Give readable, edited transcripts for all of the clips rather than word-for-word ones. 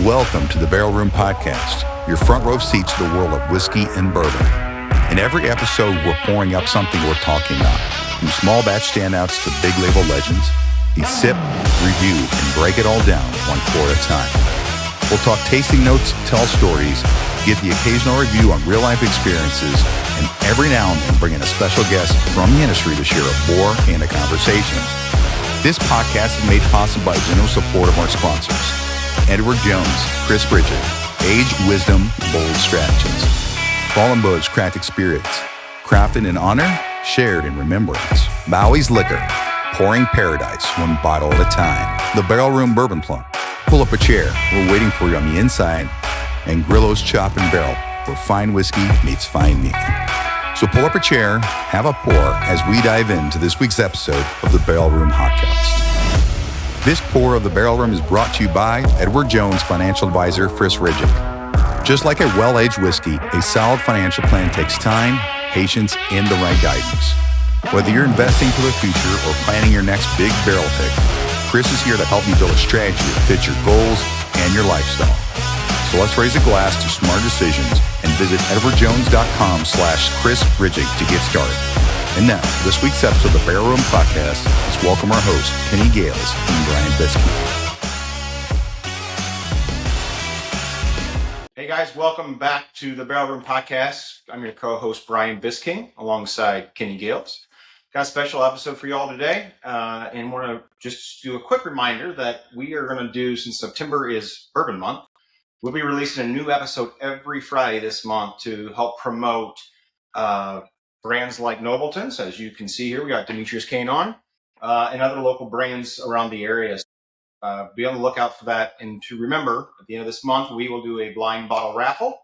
Welcome to the Barrel Room Podcast, your front row seat to the world of whiskey and bourbon. In every episode, we're pouring up something worth talking about, from small batch standouts to big label legends. We sip, review, and break it all down one pour at a time. We'll talk tasting notes, tell stories, give the occasional review on real-life experiences, and every now and then bring in a special guest from the industry to share a pour and a conversation. This podcast is made possible by the generous support of our sponsors. Edward Jones, Chris Bridget, Age, Wisdom, Bold Stratagems. Fallen Buds Cracked Experience, crafted in honor, shared in remembrance. Bowie's Liquor, pouring paradise one bottle at a time. The Barrel Room Bourbon Plum. Pull up a chair, we're waiting for you on the inside. And Grillo's Chop and Barrel, where fine whiskey meets fine meat. So pull up a chair, have a pour as we dive into this week's episode of the Barrel Room Hotcast. This pour of the Barrel Room is brought to you by Edward Jones financial advisor Chris Ridgick. Just like a well-aged whiskey, a solid financial plan takes time, patience, and the right guidance. Whether you're investing for the future or planning your next big barrel pick, Chris is here to help you build a strategy that fits your goals and your lifestyle. So let's raise a glass to smart decisions and visit edwardjones.com/Chris Ridgick to get started. And now, for this week's episode of the Barrel Room Podcast, let's welcome our hosts, Kenny Gales and Brian Biskey. Hey guys, welcome back to the Barrel Room Podcast. I'm your co-host, Brian Biskey, alongside Kenny Gales. Got a special episode for you all today, and want to just do a quick reminder that we are going to do, since September is Bourbon Month, we'll be releasing a new episode every Friday this month to help promote brands like Nobletons. As you can see here, we got Demetrius Cain on, and other local brands around the area. Be on the lookout for that. And to remember, at the end of this month, we will do a blind bottle raffle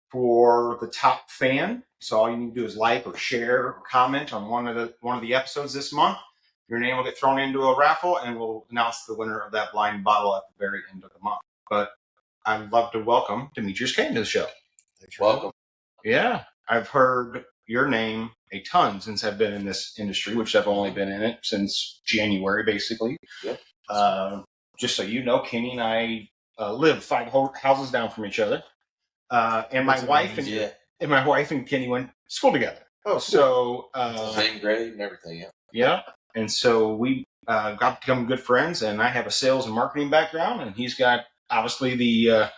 for the top fan. So all you need to do is like or share or comment on one of the episodes this month. Your name will get thrown into a raffle, and we'll announce the winner of that blind bottle at the very end of the month. But I'd love to welcome Demetrius Cain to the show. Thanks for welcome. Yeah, I've heard your name a ton since I've been in this industry, which I've only been in it since January, basically. Yep. Just so you know, Kenny and I live 5 houses down from each other, and my wife and Kenny went to school together. Oh, so same grade and everything. Yeah. Yeah, and so we got to become good friends. And I have a sales and marketing background, and he's got obviously the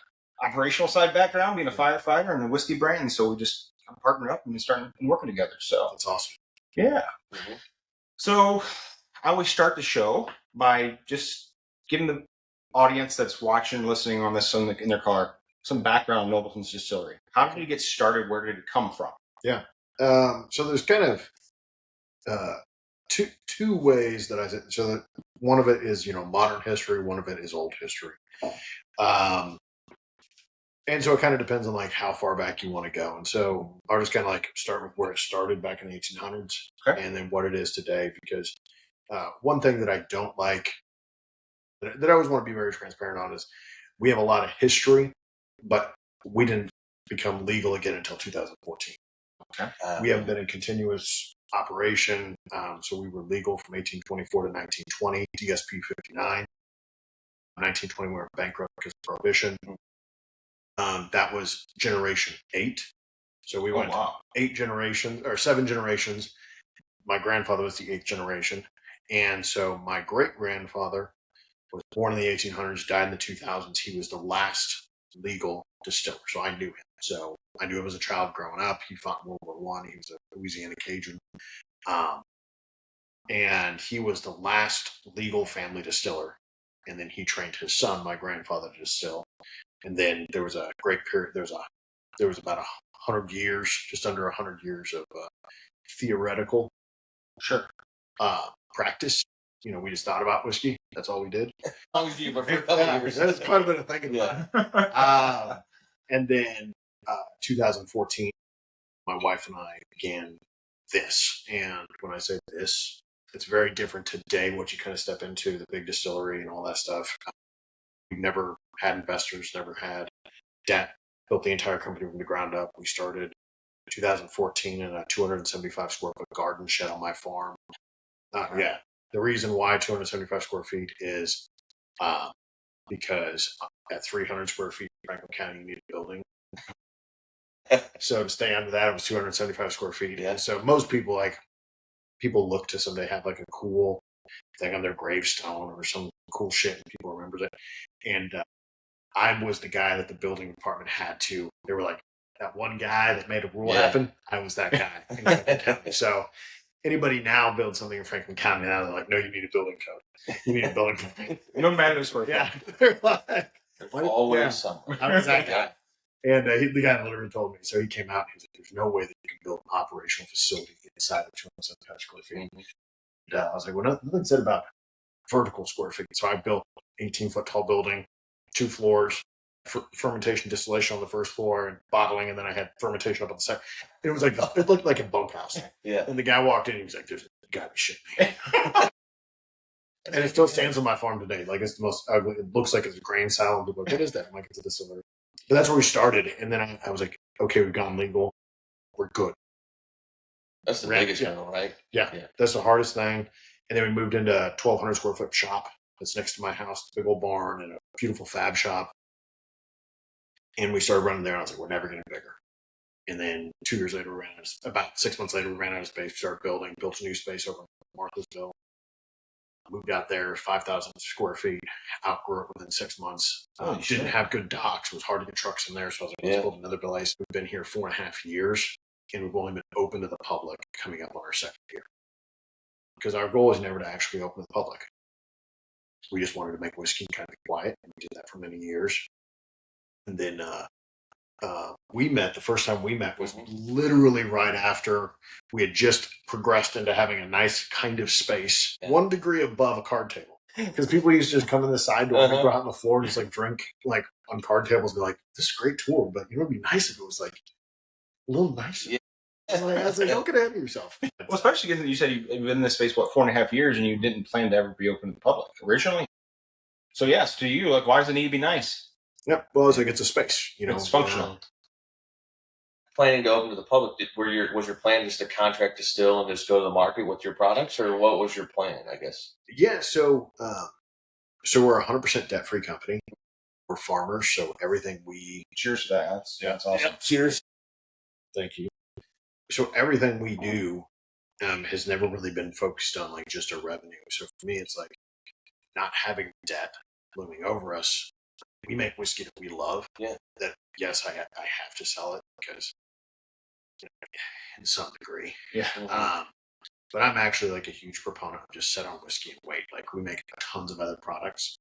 operational side background, being a firefighter and a whiskey brand. So we just partnered up and started working together. So that's awesome. Yeah. Mm-hmm. So I always start the show by just giving the audience that's watching, listening on this in their car, some background on Nobletons Distillery. How did you get started? Where did it come from? Yeah. So there's kind of two ways that I said. So that one of it is, modern history. One of it is old history. And so it kind of depends on how far back you want to go. And so I'll just kind of start with where it started back in the 1800s, okay, and then what it is today. Because one thing that I don't like, that I always want to be very transparent on, is we have a lot of history, but we didn't become legal again until 2014. Okay. We haven't been in continuous operation. So we were legal from 1824 to 1920, DSP 59. 1920 we were bankrupt because of prohibition. That was generation 8. So we went 8 generations, or 7 generations. My grandfather was the 8th generation. And so my great-grandfather was born in the 1800s, died in the 2000s. He was the last legal distiller. So I knew him. So I knew him as a child growing up. He fought in World War I. He was a Louisiana Cajun. And he was the last legal family distiller. And then he trained his son, my grandfather, to distill. And then there was a great period. There was about 100 years, just under 100 years of theoretical practice. We just thought about whiskey. That's all we did. But for a couple years. That's quite a bit of thinking about. And then 2014, my wife and I began this. And when I say this, it's very different today, what you kind of step into, the big distillery and all that stuff. We've never had investors, never had debt, built the entire company from the ground up. We started in 2014 in a 275 square foot garden shed on my farm. The reason why 275 square feet is because at 300 square feet in Franklin County, you need a building. So to stay under that, it was 275 square feet. Yeah. And so most people look to somebody have like a cool thing on their gravestone or some cool shit, and people remember it. And I was the guy that the building department had to. They were like, that one guy that made a rule happen. I was that guy in Franklin County. So anybody now builds something in Franklin County, now they're like, no, you need a building code. You need a building code. No matter the square. Yeah. They're like, There's always yeah. something. I was that guy. And the guy literally told me, so he came out and he was like, there's no way that you can build an operational facility inside of 275 square feet. And I was like, well, nothing said about vertical square feet. So I built 18-foot tall building, 2 floors, fermentation distillation on the first floor and bottling, and then I had fermentation up on the second. It was like, it looked like a bunkhouse. Yeah. And the guy walked in and he was like, there's got to be shit me. And it still stands on my farm today. Like, it's the most ugly. It looks like it's a grain silo. And people are like, what is that? I'm like, it's a distillery. But that's where we started. And then I was like, okay, we've gone legal. We're good. That's the biggest one, right? Yeah. That's the hardest thing. And then we moved into a 1,200 square foot shop that's next to my house, a big old barn and a beautiful fab shop. And we started running there. And I was like, we're never getting bigger. And then 2 years later, about 6 months later, we ran out of space. We started built a new space over in Marthasville. Moved out there, 5,000 square feet, outgrew it within 6 months. Didn't have good docks. It was hard to get trucks in there. So I was like, let's build another place. We've been here 4.5 years, and we've only been open to the public coming up on our second year. Because our goal is never to actually open to the public. We just wanted to make whiskey kind of quiet, and we did that for many years. And then the first time we met was literally right after we had just progressed into having a nice kind of space, 1 degree above a card table. Because people used to just come in the side door and go out on the floor and just like drink like on card tables and be like, this is a great tour, but you know, it'd be nice if it was like a little nicer. Yeah. I was like, don't get ahead of yourself. Well, especially because you said you've been in this space, 4.5 years, and you didn't plan to ever be open to the public originally. So yes, to you, like, why does it need to be nice? Yep. Well, it's like, it's a space, you know. It's functional. Planning to open to the public, was your plan just to contract distill and just go to the market with your products, or what was your plan, I guess? Yeah, so we're a 100% debt-free company. We're farmers, so everything we... Cheers to that. That's awesome. Yep. Cheers. Thank you. So everything we do has never really been focused on like just a revenue. So for me, it's like not having debt looming over us. We make whiskey that we love. Yeah. That, yes, I have to sell it because, you know, in some degree. Yeah. But I'm actually like a huge proponent of just set on whiskey and wait. Like, we make tons of other products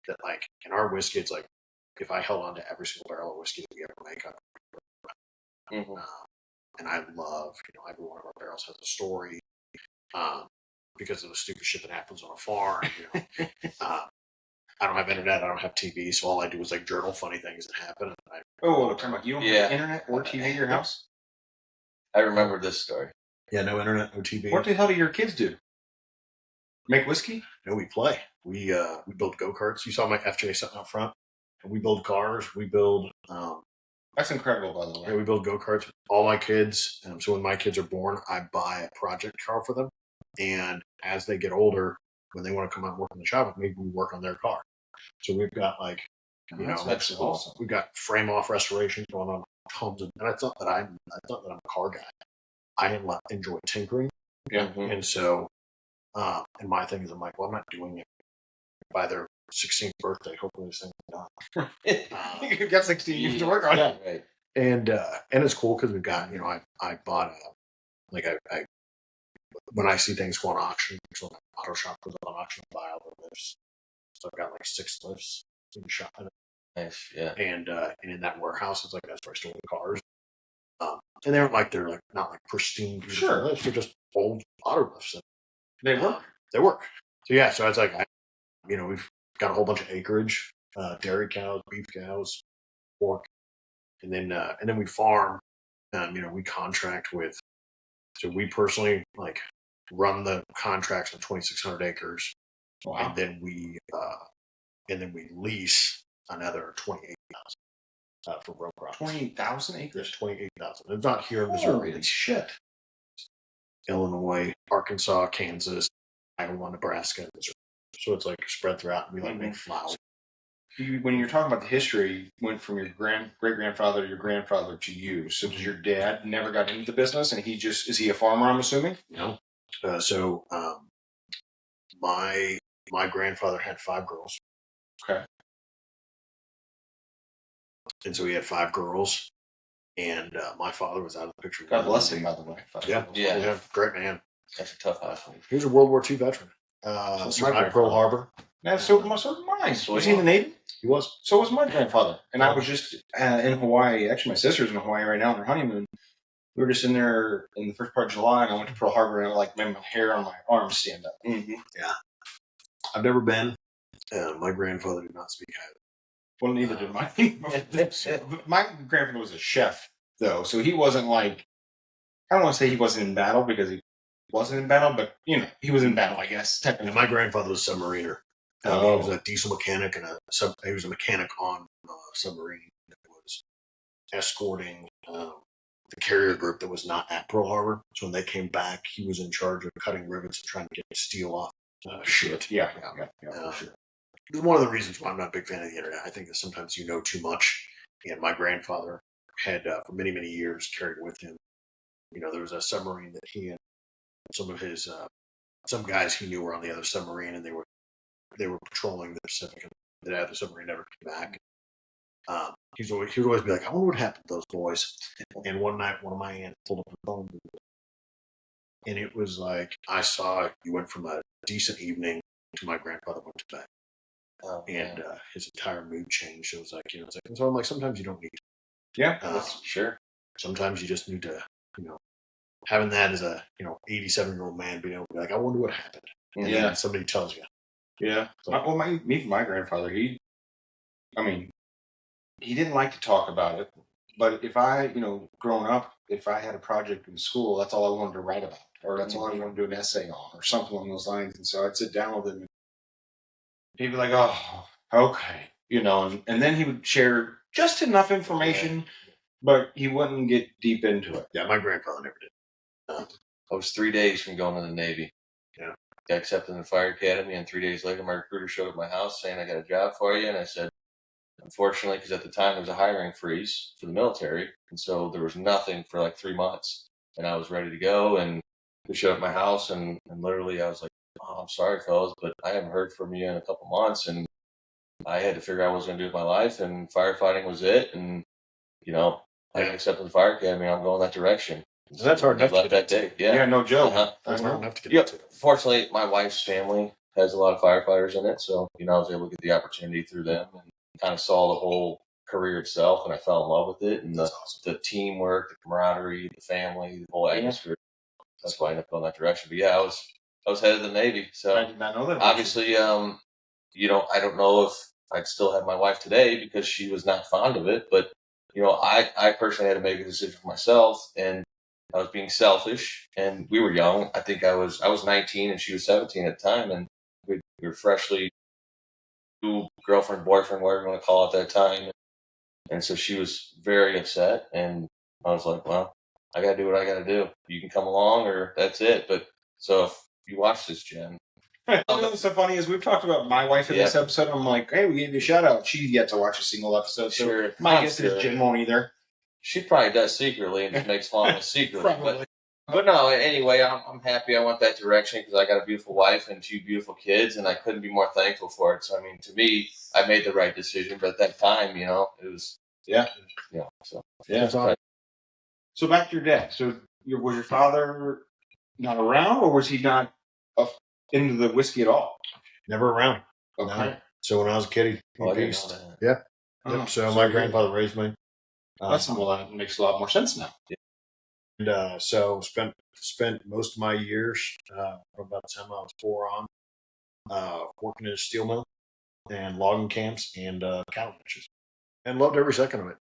that, like, in our whiskey, it's like if I held on to every single barrel of whiskey that we ever make, and I love, you know, every one of our barrels has a story because of the stupid shit that happens on a farm. You know, I don't have internet. I don't have TV, so all I do is like journal funny things that happen. And You don't have internet or TV in your house? I remember this story. Yeah, no internet, no TV. What the hell do your kids do? Make whiskey? No, we play. We build go-karts. You saw my FJ sitting out front. And we build cars. We build... That's incredible, by the way. Yeah, we build go-karts. All my kids. So when my kids are born, I buy a project car for them. And as they get older, when they want to come out and work in the shop with me, we work on their car. So we've got like, you know, that's awesome. We've got frame-off restoration going on tons of... And it's not that I'm a car guy. I enjoy tinkering. Yeah. And so, and my thing is, I'm like, well, I'm not doing it by their 16th birthday. Hopefully this thing's done. You've got 16 years to work on it. Right. And it's cool because we've got, you know, I bought I when I see things go on auction, so when auto shop goes on auction, I buy all the lifts. So I've got like 6 lifts in the shop. Nice, yeah. And in that warehouse, it's like that's where I store the cars. And they're not like pristine, beautiful lifts. They're just old auto lifts. They work. They work. So yeah, so it's like, we've got a whole bunch of acreage, dairy cows, beef cows, pork, and then we farm. We contract with. So we personally like run the contracts on 2,600 acres, and then we lease another 28,000 for row crops. 28,000 acres. 28,000. It's not here in Missouri. Holy shit. Illinois, Arkansas, Kansas, Iowa, Nebraska, Missouri. So it's like spread throughout, and we like make flour. when you're talking about the history, went from your great grandfather to your grandfather to you. So does your dad never got into the business, and is he a farmer? I'm assuming. No. So my grandfather had 5 girls. Okay. And so he had 5 girls, and my father was out of the picture. God bless him, by the way. Yeah, great man. That's a tough house. He was a World War II veteran. So Survived Pearl Harbor. Yeah, so was mine. Was he in the Navy? He was. So was my grandfather. And I was just in Hawaii. Actually, my sister's in Hawaii right now on her honeymoon. We were just in there in the first part of July, and I went to Pearl Harbor, and I made my hair on my arms stand up. Mm-hmm. Yeah. I've never been. My grandfather did not speak highly. Well, neither did mine. My grandfather was a chef, though, so he wasn't like, I don't want to say he wasn't in battle because he wasn't in battle, but, he was in battle, I guess, technically. And my grandfather was a submariner. He was a diesel mechanic he was a mechanic on a submarine that was escorting the carrier group that was not at Pearl Harbor. So when they came back, he was in charge of cutting rivets and trying to get steel off shit. Yeah, for sure. It's one of the reasons why I'm not a big fan of the internet. I think that sometimes you know too much. And my grandfather had, for many, many years, carried with him. There was a submarine that he and some of his, some guys he knew were on the other submarine, and they were patrolling the Pacific, and the other submarine never came back. He would always be like, I wonder what happened to those boys. And one night, one of my aunts pulled up the phone, and it was like, I saw you went from a decent evening to my grandfather went to bed. And his entire mood changed. It was like, and so I'm like, sometimes you don't need to. Yeah, that's sure. Sometimes you just need to, having that as a, 87-year-old man being able to be like, I wonder what happened. And then somebody tells you. Yeah. So, my grandfather, he didn't like to talk about it, but if I, growing up, if I had a project in school, that's all I wanted to write about, or that's all I wanted to do an essay on, or something along those lines. And so I'd sit down with him, and he'd be like, "Oh, okay," and then he would share just enough information, but he wouldn't get deep into it. Yeah, my grandfather never did. I was 3 days from going to the Navy. Yeah. Got accepted in the fire academy, and 3 days later, my recruiter showed up at my house saying, I got a job for you. And I said, unfortunately, because at the time there was a hiring freeze for the military, and so there was nothing for like 3 months. And I was ready to go, and they showed up at my house, and literally I was like, oh, I'm sorry, fellas, but I haven't heard from you in a couple months, and I had to figure out what I was going to do with my life, and firefighting was it. And, I got accepted in the fire academy, and I'm going that direction. So that's hard enough to left get that day. Yeah, no joke. That's hard enough to get into. Fortunately, my wife's family has a lot of firefighters in it, so I was able to get the opportunity through them, and kind of saw the whole career itself, and I fell in love with it, and the teamwork, the camaraderie, the family, the whole atmosphere. That's why I ended up going that direction. But yeah, I was headed to the Navy, so I did not know that. Obviously, I don't know if I'd still have my wife today because she was not fond of it, but I personally had to make a decision for myself, and I was being selfish, and we were young. I think I was 19 and she was 17 at the time, and we were freshly girlfriend, boyfriend, whatever you want to call it at that time. And so she was very upset, and I was like, well, I got to do what I got to do. You can come along or that's it. But so if you watch this, Jen. What's so funny is we've talked about my wife in this episode. I'm like, hey, we gave you a shout out. She's yet to watch a single episode. So sure. My guess is Jen won't either. She probably does secretly and just makes fun of it secretly. But no, anyway, I'm happy I went that direction because I got a beautiful wife and 2 beautiful kids, and I couldn't be more thankful for it. So, to me, I made the right decision. But at that time, it was, So back to your dad. So was your father not around, or was he not into the whiskey at all? Never around. Okay. No. So when I was a kid, he beast. Yeah. Yep. So my grandfather raised me. That makes a lot more sense now. And so spent most of my years from about the time I was 4 on working in a steel mill and logging camps and cattle ranches, and loved every second of it.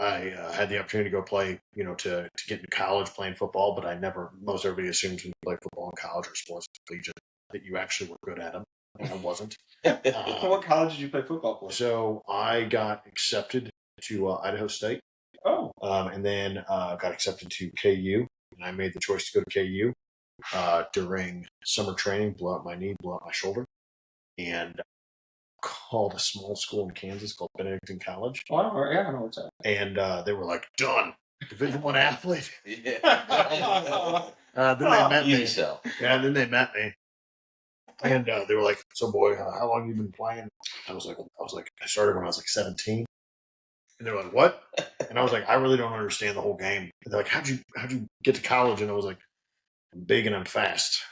I had the opportunity to go play, to get into college playing football, but most everybody assumes when you play football in college or sports collegiate that you actually were good at them, and I wasn't. What college did you play football for? So I got accepted to Idaho State. Oh. And then got accepted to KU, and I made the choice to go to KU during summer training. Blew out my knee, blew out my shoulder, and called a small school in Kansas called Benedictine College. Oh, yeah, I know what's that. And they were like, done. Division I athlete. Yeah. Then they met Easy me. sell. Yeah, and then they met me. And they were like, so boy, how long have you been playing? I was like, I started when I was like 17. And they were like, what? And I was like, I really don't understand the whole game. And they're like, how'd you get to college? And I was like, I'm big and I'm fast.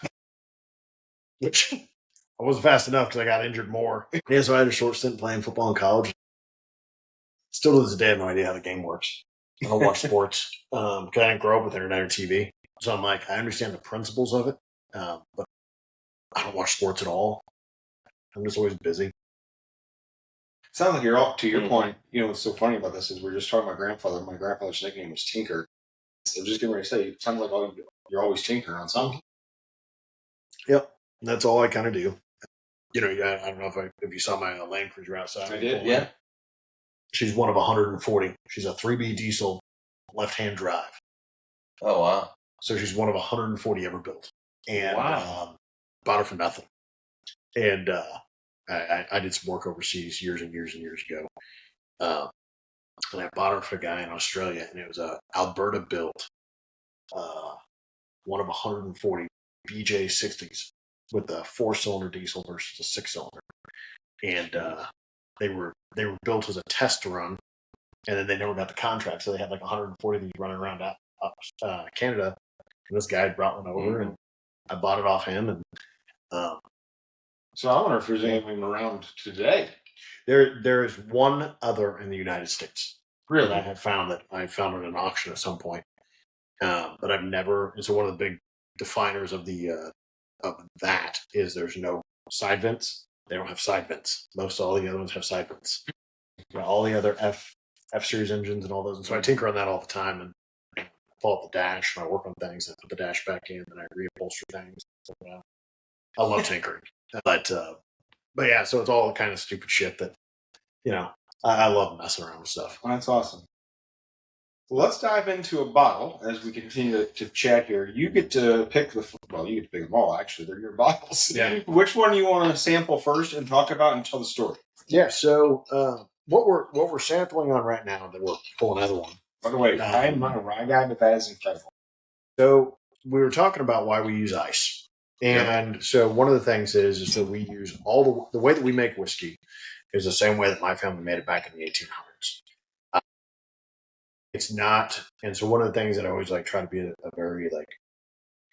Which I wasn't fast enough because I got injured more. Yeah, so I had a short stint playing football in college. Still to this day, I have no idea how the game works. I don't watch sports because I didn't grow up with internet or TV. So I'm like, I understand the principles of it, but I don't watch sports at all. I'm just always busy. Sounds like you're all, to your Mhm. point, what's so funny about this is we're just talking about grandfather. My grandfather's nickname was Tinker. So just getting ready to say, it sounds like you're always tinkering on something. Yep. And that's all I kind of do. I don't know if you saw my Land Cruiser outside. I did, Yeah. She's one of 140. She's a 3B diesel left-hand drive. Oh, wow. So she's one of 140 ever built. And Wow. bought her for nothing. And I did some work overseas years and years and years ago. And I bought her for a guy in Australia, and it was a Alberta built, one of 140 BJ60s with a 4-cylinder diesel versus a 6-cylinder. And they were built as a test run, and then they never got the contract, so they had like 140 of these running around Canada. And this guy brought one over, and I bought it off him. And So I wonder if there's anything around today. there is one other in the United States Really? that I have found at an auction at some point. But I've never. And so one of the big definers of that is there's no side vents. They don't have side vents. All the other ones have side vents. All the other F series engines and all those. And so I tinker on that all the time and pull up the dash and I work on things. I put the dash back in and I reupholster things. So, I love tinkering, but yeah. So it's all kind of stupid shit that I love messing around with stuff. Well, that's awesome. Well, let's dive into a bottle as we continue to chat here. You get to pick you get to pick them all, actually. They're your bottles. Yeah. Which one do you want to sample first and talk about and tell the story? Yeah, so what we're sampling on right now that we're pulling another one. By the way, I'm not a rye guy, but that is incredible. So we were talking about why we use ice. And so one of the things is that we use all the way that we make whiskey is the same way that my family made it back in the 1800s. It's not, and so one of the things that I always try to be a very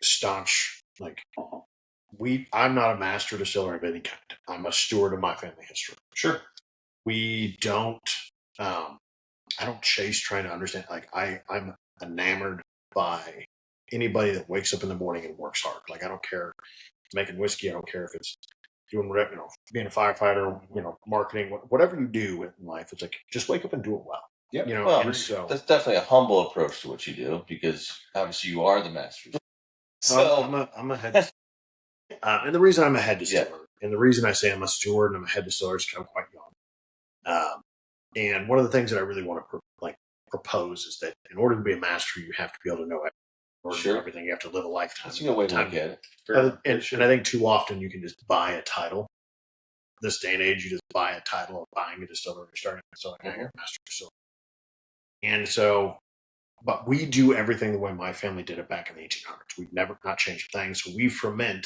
staunch, I'm not a master distiller of any kind. I'm a steward of my family history. Sure. We don't, I don't chase trying to understand. I'm enamored by anybody that wakes up in the morning and works hard. I don't care if it's making whiskey. I don't care if it's doing whatever, being a firefighter, marketing, whatever you do in life. It's just wake up and do it well. Yep. So that's definitely a humble approach to what you do because obviously you are the master. So I'm a head. And the reason I'm a head distiller, and the reason I say I'm a steward and I'm a head distiller is because I'm quite young. And one of the things that I really want to propose is that in order to be a master, you have to be able to know everything. In order to know everything, you have to live a lifetime. That's a good way to look at it. And I think too often you can just buy a title. This day and age, you just buy a title of buying a distillery, starting a distillery, you're a master distiller. And so, but we do everything the way my family did it back in the 1800s. We've never not changed a thing. So we ferment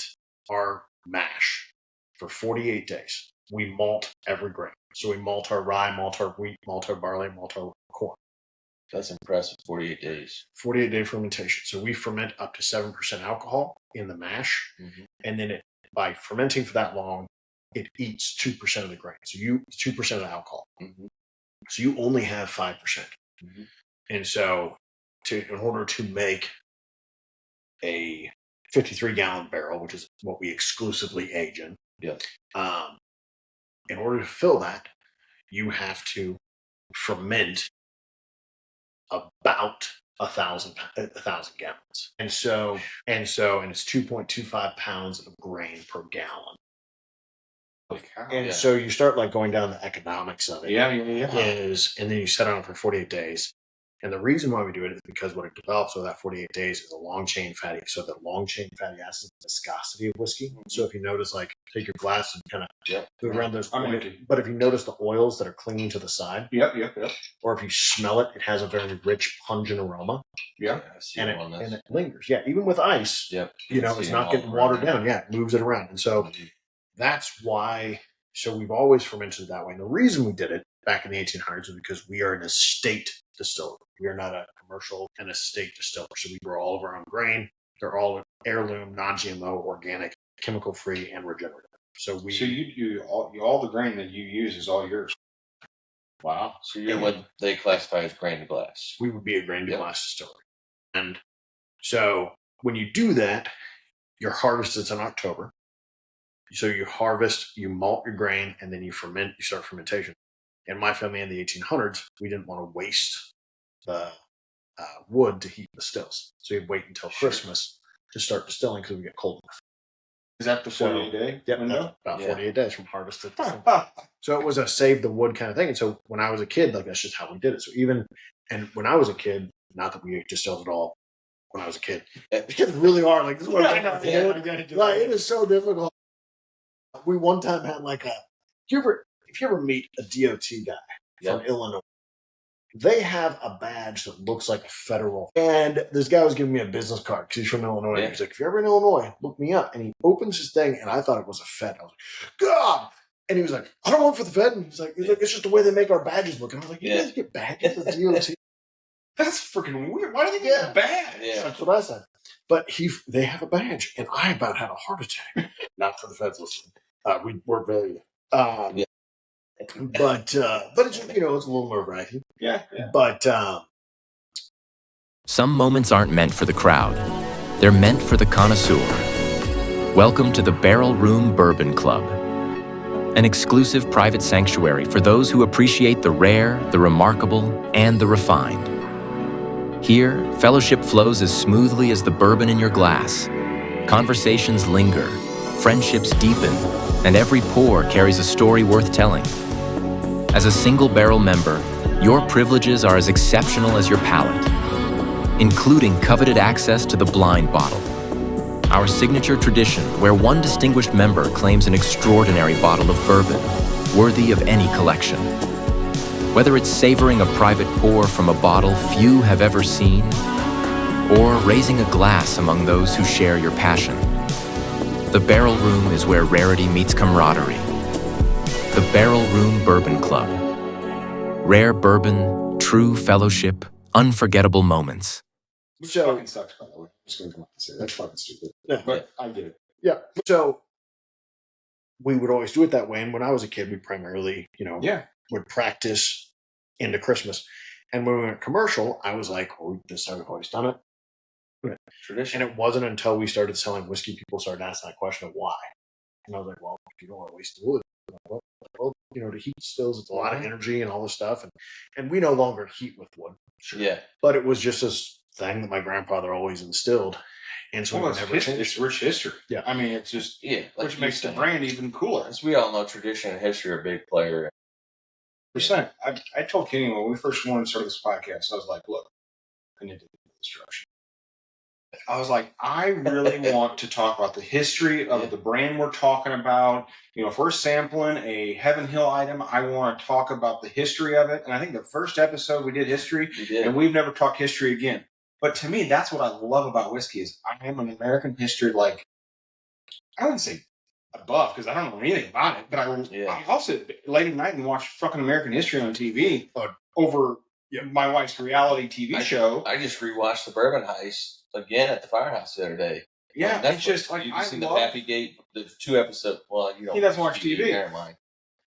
our mash for 48 days. We malt every grain. So we malt our rye, malt our wheat, malt our barley, malt our corn. That's impressive. 48 days. 48-day fermentation. So we ferment up to 7% alcohol in the mash. Mm-hmm. And then by fermenting for that long, it eats 2% of the grain. So 2% of the alcohol. Mm-hmm. So you only have 5%. Mm-hmm. And so in order to make a 53-gallon barrel, which is what we exclusively age in, in order to fill that, you have to ferment about 1,000 gallons. And it's 2.25 pounds of grain per gallon. And so you start going down the economics of it. Yeah. And then you set on it for 48 days. And the reason why we do it is because what it develops over that 48 days is a long chain fatty. So the long chain fatty acid is the viscosity of whiskey. So if you notice, like, take your glass and kind of move around those. But if you notice the oils that are clinging to the side, or if you smell it, it has a very rich, pungent aroma. Yeah, and it lingers. Yeah, even with ice, it's not getting watered down. Yeah, it moves it around. And so that's why. So we've always fermented that way. And the reason we did it back in the 1800s is because we are an estate distiller. We are not a commercial and estate distiller. So we grow all of our own grain. They're all heirloom, non-GMO, organic, chemical-free, and regenerative. So you do all the grain that you use is all yours. Wow. So you're what they classify as grain to glass. We would be a grain to glass distillery. And so when you do that, your harvest is in October. So you harvest, you malt your grain, and then you ferment, you start fermentation. In my family in the 1800s, we didn't want to waste the wood to heat the stills. So you'd wait until Christmas to start distilling because we get cold enough. Is that the 48-day window? About 48 days from harvest to distilling. So it was a save the wood kind of thing. And so when I was a kid, like, that's just how we did it. So and when I was a kid, not that we distilled at all when I was a kid, kids really are like, this is what I'm like, it is so difficult. We one time had like if you ever meet a DOT guy from Illinois, they have a badge that looks like a federal. And this guy was giving me a business card because he's from Illinois. Yeah. He's like, if you're ever in Illinois, look me up. And he opens his thing, and I thought it was a Fed. I was like, God! And he was like, I don't work for the Fed. And he's like, it's just the way they make our badges look. And I was like, you guys get badges at DOT? That's freaking weird. Why do they get a badge? Yeah. That's what I said. But they have a badge, and I about had a heart attack. Not for the Feds listening. We're very, but it's it's a little nerve-wracking. Yeah. But some moments aren't meant for the crowd; they're meant for the connoisseur. Welcome to the Barrel Room Bourbon Club, an exclusive private sanctuary for those who appreciate the rare, the remarkable, and the refined. Here, fellowship flows as smoothly as the bourbon in your glass. Conversations linger, friendships deepen, and every pour carries a story worth telling. As a single barrel member, your privileges are as exceptional as your palate, including coveted access to the blind bottle, our signature tradition where one distinguished member claims an extraordinary bottle of bourbon worthy of any collection. Whether it's savoring a private pour from a bottle few have ever seen, or raising a glass among those who share your passion, the Barrel Room is where rarity meets camaraderie. The Barrel Room Bourbon Club. Rare bourbon, true fellowship, unforgettable moments. Which fucking sucks, by the way. I'm just going to come out and say that's fucking stupid. Yeah, but I get it. Yeah. So we would always do it that way. And when I was a kid, we primarily, would practice into Christmas. And when we went commercial, I was like, well, this is how we've always done it. Tradition. And it wasn't until we started selling whiskey, people started asking that question of why. And I was like, well, if you don't want to waste the wood, well, to heat stills, it's a lot of energy and all this stuff. And we no longer heat with wood. Sure. Yeah. But it was just this thing that my grandfather always instilled. And so it's rich history. Yeah. I mean, it's just, which makes the brand even cooler. As we all know, tradition and history are a big player. Percent. I told Kenny when we first wanted to start this podcast, I was like, look, I need to do this structure. I was like, I really want to talk about the history of the brand we're talking about. If we're sampling a Heaven Hill item, I want to talk about the history of it. And I think the first episode we did history, and we've never talked history again. But to me, that's what I love about whiskey is I am an American history, like, I wouldn't say above because I don't know anything about it, but I'll sit late at night and watch fucking American history on TV over my wife's reality TV show. I just rewatched the Bourbon Heist again at the firehouse the other day. Yeah, it's just like you see the Pappy Gate, the 2 episodes. Well, he doesn't watch TV. Never mind.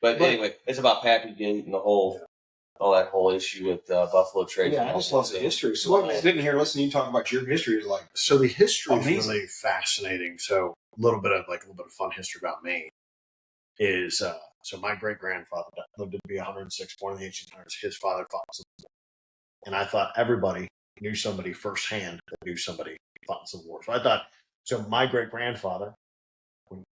But anyway, it's about Pappy Gate and all that whole issue with Buffalo Trace. Yeah, I just love the history. So I'm sitting here listening to you talk about your history is like so the history is really fascinating. So a little bit of fun history about me is so my great grandfather lived to be 106, born in the 1800s. His father fought in Civil War, and I thought everybody knew somebody firsthand that knew somebody fought in Civil War. So I thought my great grandfather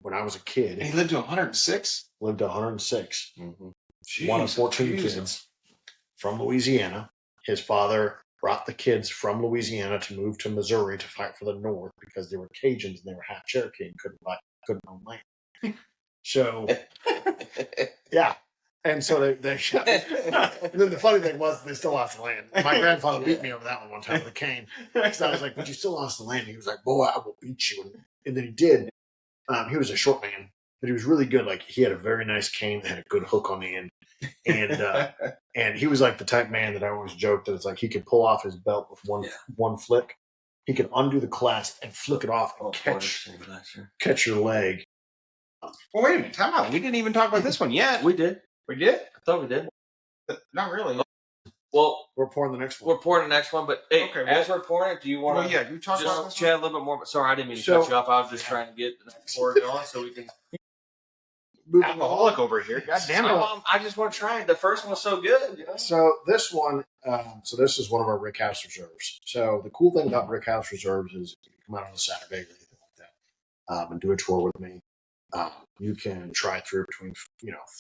when I was a kid, he lived to 106. Lived to 106. Mm-hmm. Jeez, one of 14 kids from Louisiana. His father brought the kids from Louisiana to move to Missouri to fight for the North because they were Cajuns and they were half Cherokee and couldn't own land. So, yeah. And so they and then the funny thing was they still lost the land. My grandfather beat me over that one time with a cane. So I was like, but you still lost the land. He was like, boy, I will beat you. And then he did. He was a short man, but he was really good. Like, he had a very nice cane that had a good hook on the end. And he was like the type man that I always joked that it's like he could pull off his belt with one flick. He could undo the clasp and flick it off and catch your leg. Well, wait a minute. Time out. We didn't even talk about this one yet. We did. We did? I thought we did. Not really. Well, we're pouring the next one. We're pouring the next one, but hey, okay, as we're pouring it, do you want to you talk about just chat a little bit more? But sorry, I didn't mean to cut you off. I was just trying to get the next pour going so we can. Alcoholic over here. God damn it. I just want to try it. The first one was so good. You know? So this one, this is one of our Rickhouse Reserves. So the cool thing about Rickhouse Reserves is if you come out on a Saturday or anything like that and do a tour with me, you can try through between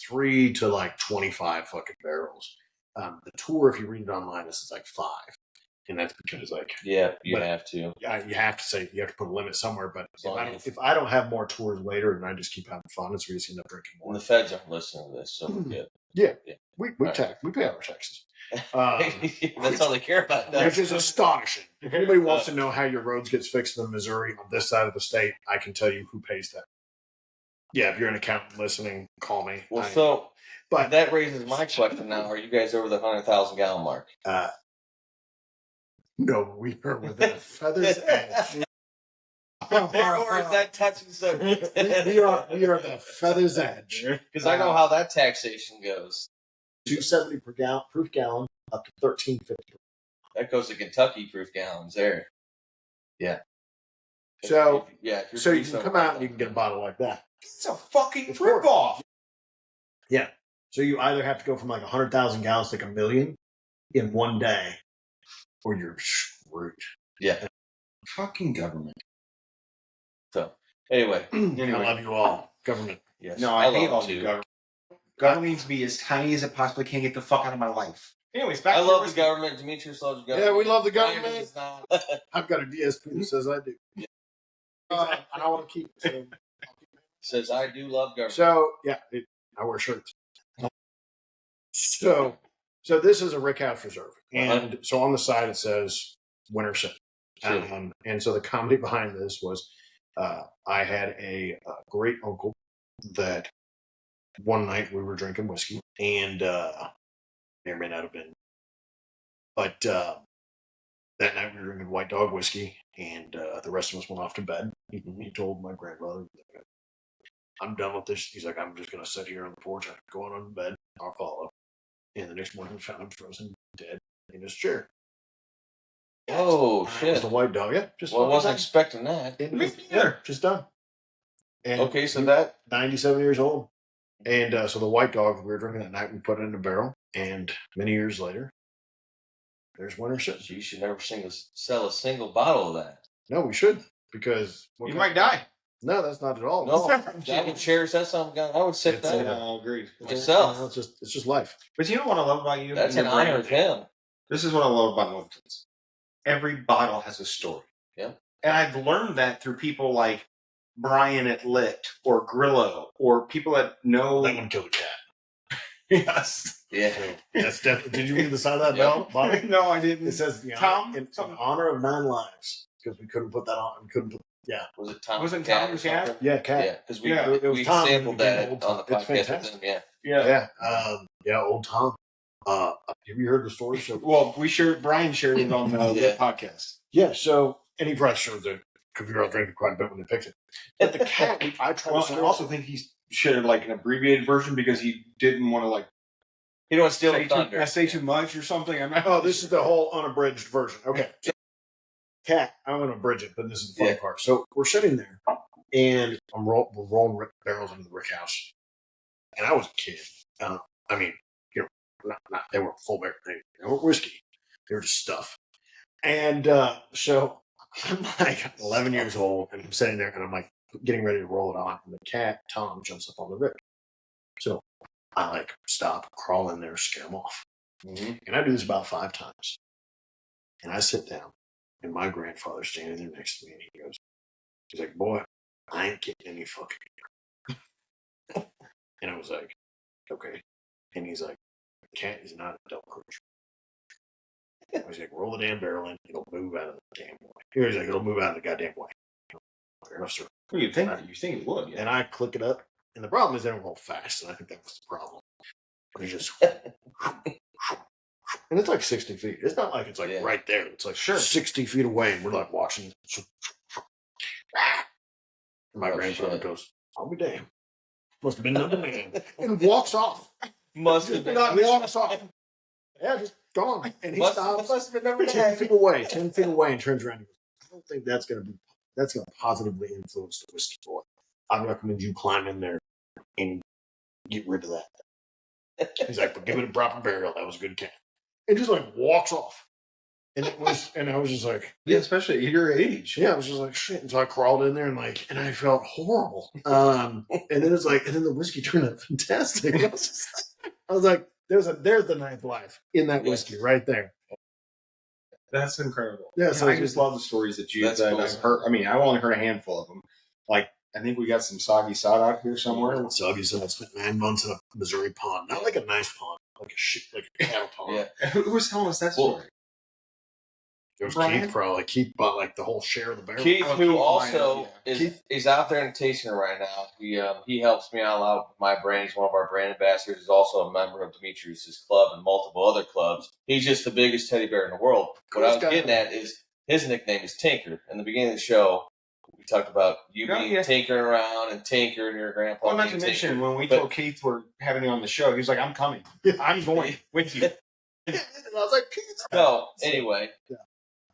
3 to like 25 fucking barrels. The tour, if you read it online, this is like 5, and that's because you have to. You have to put a limit somewhere. But if I don't have more tours later, and I just keep having fun, it's we just end up drinking more. And the feds aren't listening to this, so we're good. Yeah. We pay our taxes. That's all they care about. Which is astonishing. If anybody wants to know how your roads gets fixed in Missouri on this side of the state, I can tell you who pays that. Yeah, if you're an accountant listening, call me. But that raises my question now. Are you guys over the 100,000 gallon mark? No, we are within a feather's edge. Or is that touching subject? we are the feather's edge. Because I know how that taxation goes. $2.70 per proof gallon up to $13.50. That goes to Kentucky proof gallons there. Yeah. So you can come out and you can get a bottle like that. It's a fucking rip-off. Yeah. So you either have to go from like 100,000 gallons to like 1 million in one day, or you're screwed. Yeah. Fucking government. So anyway, I love you all, government. Yes. No, I hate all you government. Government needs to be as tiny as it possibly can. Get the fuck out of my life. Anyways, back. I love the government. Demetrius loves the government. Yeah, we love the government. I've got a DSP that says I do. I don't want to keep it. Says I do love government. So yeah, I wear shirts. So this is a Rickhouse Reserve, and so on the side it says Winter Sin. And so the comedy behind this was, I had a great uncle that one night we were drinking whiskey, and may or may not have been, but that night we were drinking White Dog whiskey, and the rest of us went off to bed. He told my grandmother, I'm done with this. He's like, I'm just going to sit here on the porch. I'm going on to bed. I'll follow. And the next morning, we found him frozen dead in his chair. Oh, shit. It was the White Dog. Yeah. I wasn't expecting that. Me neither. Just done. And okay, so that 97 years old. And so the White Dog we were drinking that night, we put it in a barrel. And many years later, there's Winter Sin. You should never sell a single bottle of that. No, we should. Because you might die. No, that's not at all. No, I would cherish that something. I would sit that. Agreed. Myself. It's just life. But you know what I love about you? That's an honor of him. This is what I love about Nobletons. Every bottle has a story. Yeah. And I've learned that through people like Brian at Lit or Grillo or people that know. That one killed a cat. Yes. Yeah. That's definitely. Did you read the side of that bottle? No, I didn't. It says Tom in honor of 9 lives, because we couldn't put that on. We couldn't put. Yeah. Was it Tom? Wasn't Tom the cat? Yeah, cat. Yeah, because we sampled that on the podcast with him. Yeah. Yeah. Old Tom. Have you heard the story? Well, Brian shared it on the podcast. Yeah. So, and he probably showed the because we were all drinking quite a bit when they picked it. But the cat, I tried. Well, I also think he shared like an abbreviated version because he didn't want to like. He don't want to steal the thunder. I say too much or something. This is the whole unabridged version. Okay. Cat, I'm going to abridge it, but this is the fun part. So we're sitting there, and we're rolling barrels into the Rickhouse, and I was a kid. I mean, they weren't full barrel. They weren't whiskey. They were just stuff. And so I'm like 11 years old, and I'm sitting there, and I'm like getting ready to roll it on, and the cat, Tom, jumps up on the Rick. So I like stop, crawl in there, scare him off. And I do this about 5 times. And I sit down, and my grandfather's standing there next to me, and he's like, boy, I ain't getting any fucking beer. And I was like, okay. And he's like, cat is not a dumb creature. He's like, roll the damn barrel in, it'll move out of the damn way. He's like, it'll move out of the goddamn way. Fair enough, sir. Well, you think it would, yeah. And I click it up, and the problem is they don't roll fast, and I think that was the problem. It's just, and it's like 60 feet. It's not like it's like right there. It's like 60 feet away, and we're like watching. And my grandfather goes, "I'll be damned. Must have been another man," and walks off. Must have been. Walks off. Yeah, just gone. And he stops 10 feet away, and turns around and goes, "I don't think that's gonna positively influence the whiskey boy. I recommend you climb in there and get rid of that." He's like, "But give it a proper burial. That was a good cat." And just like walks off. And I was just like, yeah, especially at your age. Yeah, I was just like, shit. And so I crawled in there and I felt horrible. And then the whiskey turned out fantastic. I was like, there's the ninth life in that whiskey right there. That's incredible. Yeah, so I just love the stories that I've heard. I mean, I've only heard a handful of them. Like, I think we got some soggy sod out here somewhere. Soggy sod. I spent 9 months in a Missouri pond. Not like a nice pond, like a cattle pond. Yeah. Who was telling us that story? It was Keith, probably. Keith bought like the whole share of the barrel. Keith, who also is out there in the tasting room right now. He helps me out a lot with my brand. He's one of our brand ambassadors. He's also a member of Demetrius' club and multiple other clubs. He's just the biggest teddy bear in the world. What I was getting at is his nickname is Tinker. In the beginning of the show, we talked about you being tinkering around and tinkering your grandpa. Well, not to mention, when we told Keith we're having him on the show, he was like, "I'm coming. I'm going with you." And I was like, "Keith." So, anyway. Yeah.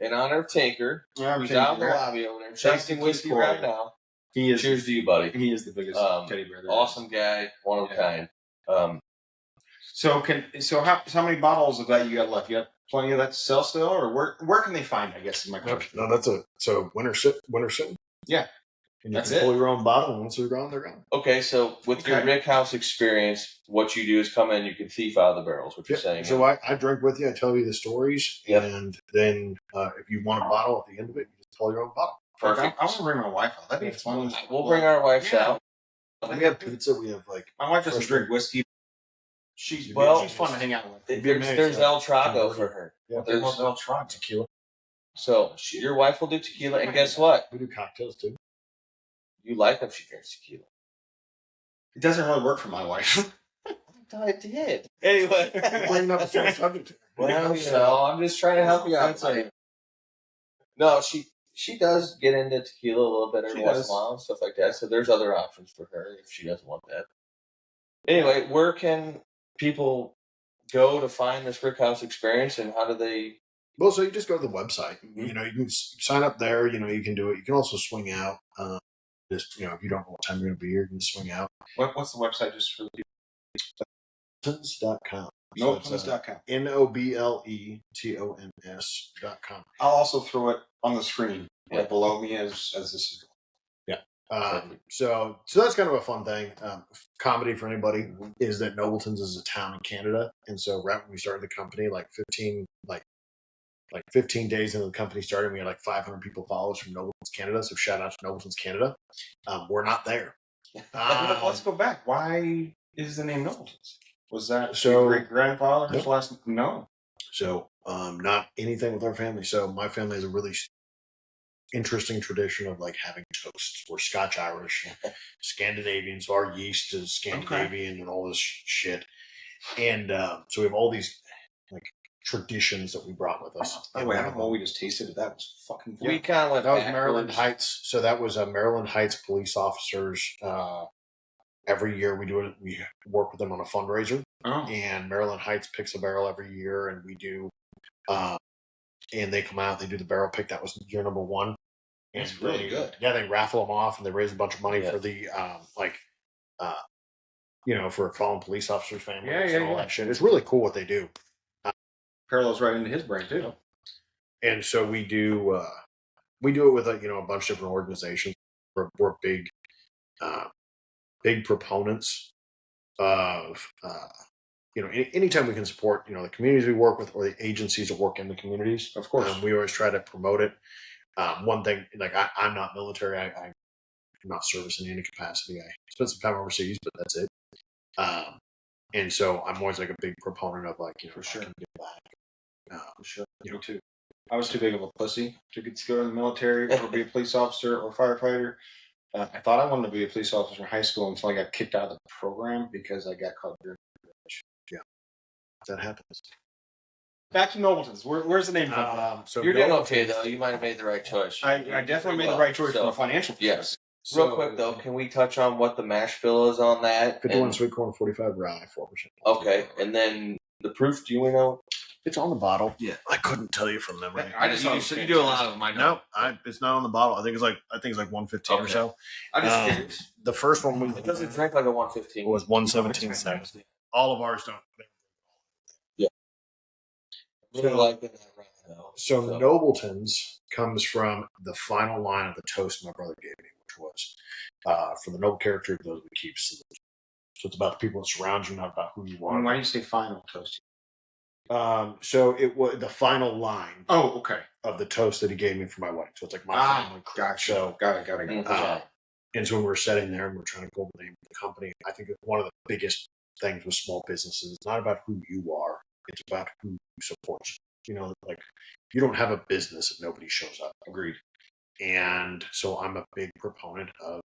In honor of Tinker, who's out in the lobby over there, tasting whiskey right now. Cheers to you, buddy. He is the biggest teddy bear. Awesome guy, one of a kind. So how many bottles of that you got left? You got plenty of that to sell still, or where can they find? I guess is my question. No, so winter sitting. Yeah, and you can pull your own bottle, and once they're gone, they're gone. Okay, so with your Rick House experience, what you do is come in, you can thief out of the barrels. What you're saying? So I drink with you. I tell you the stories, and then if you want a bottle at the end of it, you just pull your own bottle. Perfect. I want to bring my wife out. That'd be fun. We'll bring our wives out. We have pizza. We have my wife doesn't drink whiskey. She's fun to hang out with. There's El Trago for her. Yeah, there's El Trago tequila. So your wife will do tequila, and guess what? We do cocktails too. You like if she drinks tequila. It doesn't really work for my wife. I did. Anyway. Bringing up the same subject. Well, I'm just trying to help you out. No, she does get into tequila a little bit every once in a while and stuff like that. So there's other options for her if she doesn't want that. Anyway, where can people go to find this Rick House experience, and how do they? Well, so you just go to the website. Mm-hmm. You can sign up there. You can do it. You can also swing out. Just if you don't know what time you're going to be here, you can swing out. What's the website just for the people? Nobletons.com. Nobletons.com. Nobletons.com. I'll also throw it on the screen below me as this is going. Yeah. So that's kind of a fun thing. Comedy for anybody is that Nobletons is a town in Canada, and so right when we started the company, like 15 days into the company started, we had like 500 people follow us from Nobletons Canada. So shout out to Nobletons Canada. We're not there. Let's go back. Why is the name Nobletons? Was that your great grandfather's last? No. So not anything with our family. So my family has a really interesting tradition of like having toasts. We're Scotch Irish, Scandinavian. So our yeast is Scandinavian and all this shit. And so we have all these like traditions that we brought with us. By the way, I don't know what we just tasted, but that was fucking good. We kind of went that was Maryland Heights. So that was Maryland Heights police officers. Every year we do it. We work with them on a fundraiser, and Maryland Heights picks a barrel every year, and we do. And they come out, they do the barrel pick. That was year number 1. And it's really good. Yeah, they raffle them off, and they raise a bunch of money for the for fallen police officers' families and all that shit. It's really cool what they do. Parallels right into his brain too. And so we do it with a bunch of different organizations. We're big proponents of anytime we can support, the communities we work with or the agencies that work in the communities, Of course. we always try to promote it. One thing, like I'm not military. I'm not service in any capacity. I spent some time overseas, but that's it. And so I'm always like a big proponent of For sure. I can give back. For sure. Me too. I was too big of a pussy to go in the military or be a police officer or firefighter. I thought I wanted to be a police officer in high school until I got kicked out of the program because I got caught drinking. That happens. Back to Nobletons. Where's the name from? So You're doing okay though. You might have made the right choice. I definitely made the right choice from a financial perspective. Yes. Real quick though, can we touch on what the mash bill is on that? 51 sweet corn, 45 rye, 4%. Okay, and then the proof. Do you know? It's on the bottle. Yeah. I couldn't tell you from memory. I just you do a lot of them. I know. No, it's not on the bottle. I think it's like 115 or Okay. so. I just curious. The first one It doesn't drink like a 115. was 117. All of ours don't. Really like it right now. So Nobletons comes from the final line of the toast my brother gave me, which was for the noble character of those that keeps. So it's about the people that surround you, not about who you are. Why do you say final toast? So it was the final line Oh, okay. of the toast that he gave me for my wedding. So it's like my family. Gotcha. So, Got it. and so when we're sitting there and we're trying to go over the name of the company, I think one of the biggest things with small businesses, it's not about who you are, it's about who supports you. Like you don't have a business if nobody shows up. Agreed. And so I'm a big proponent of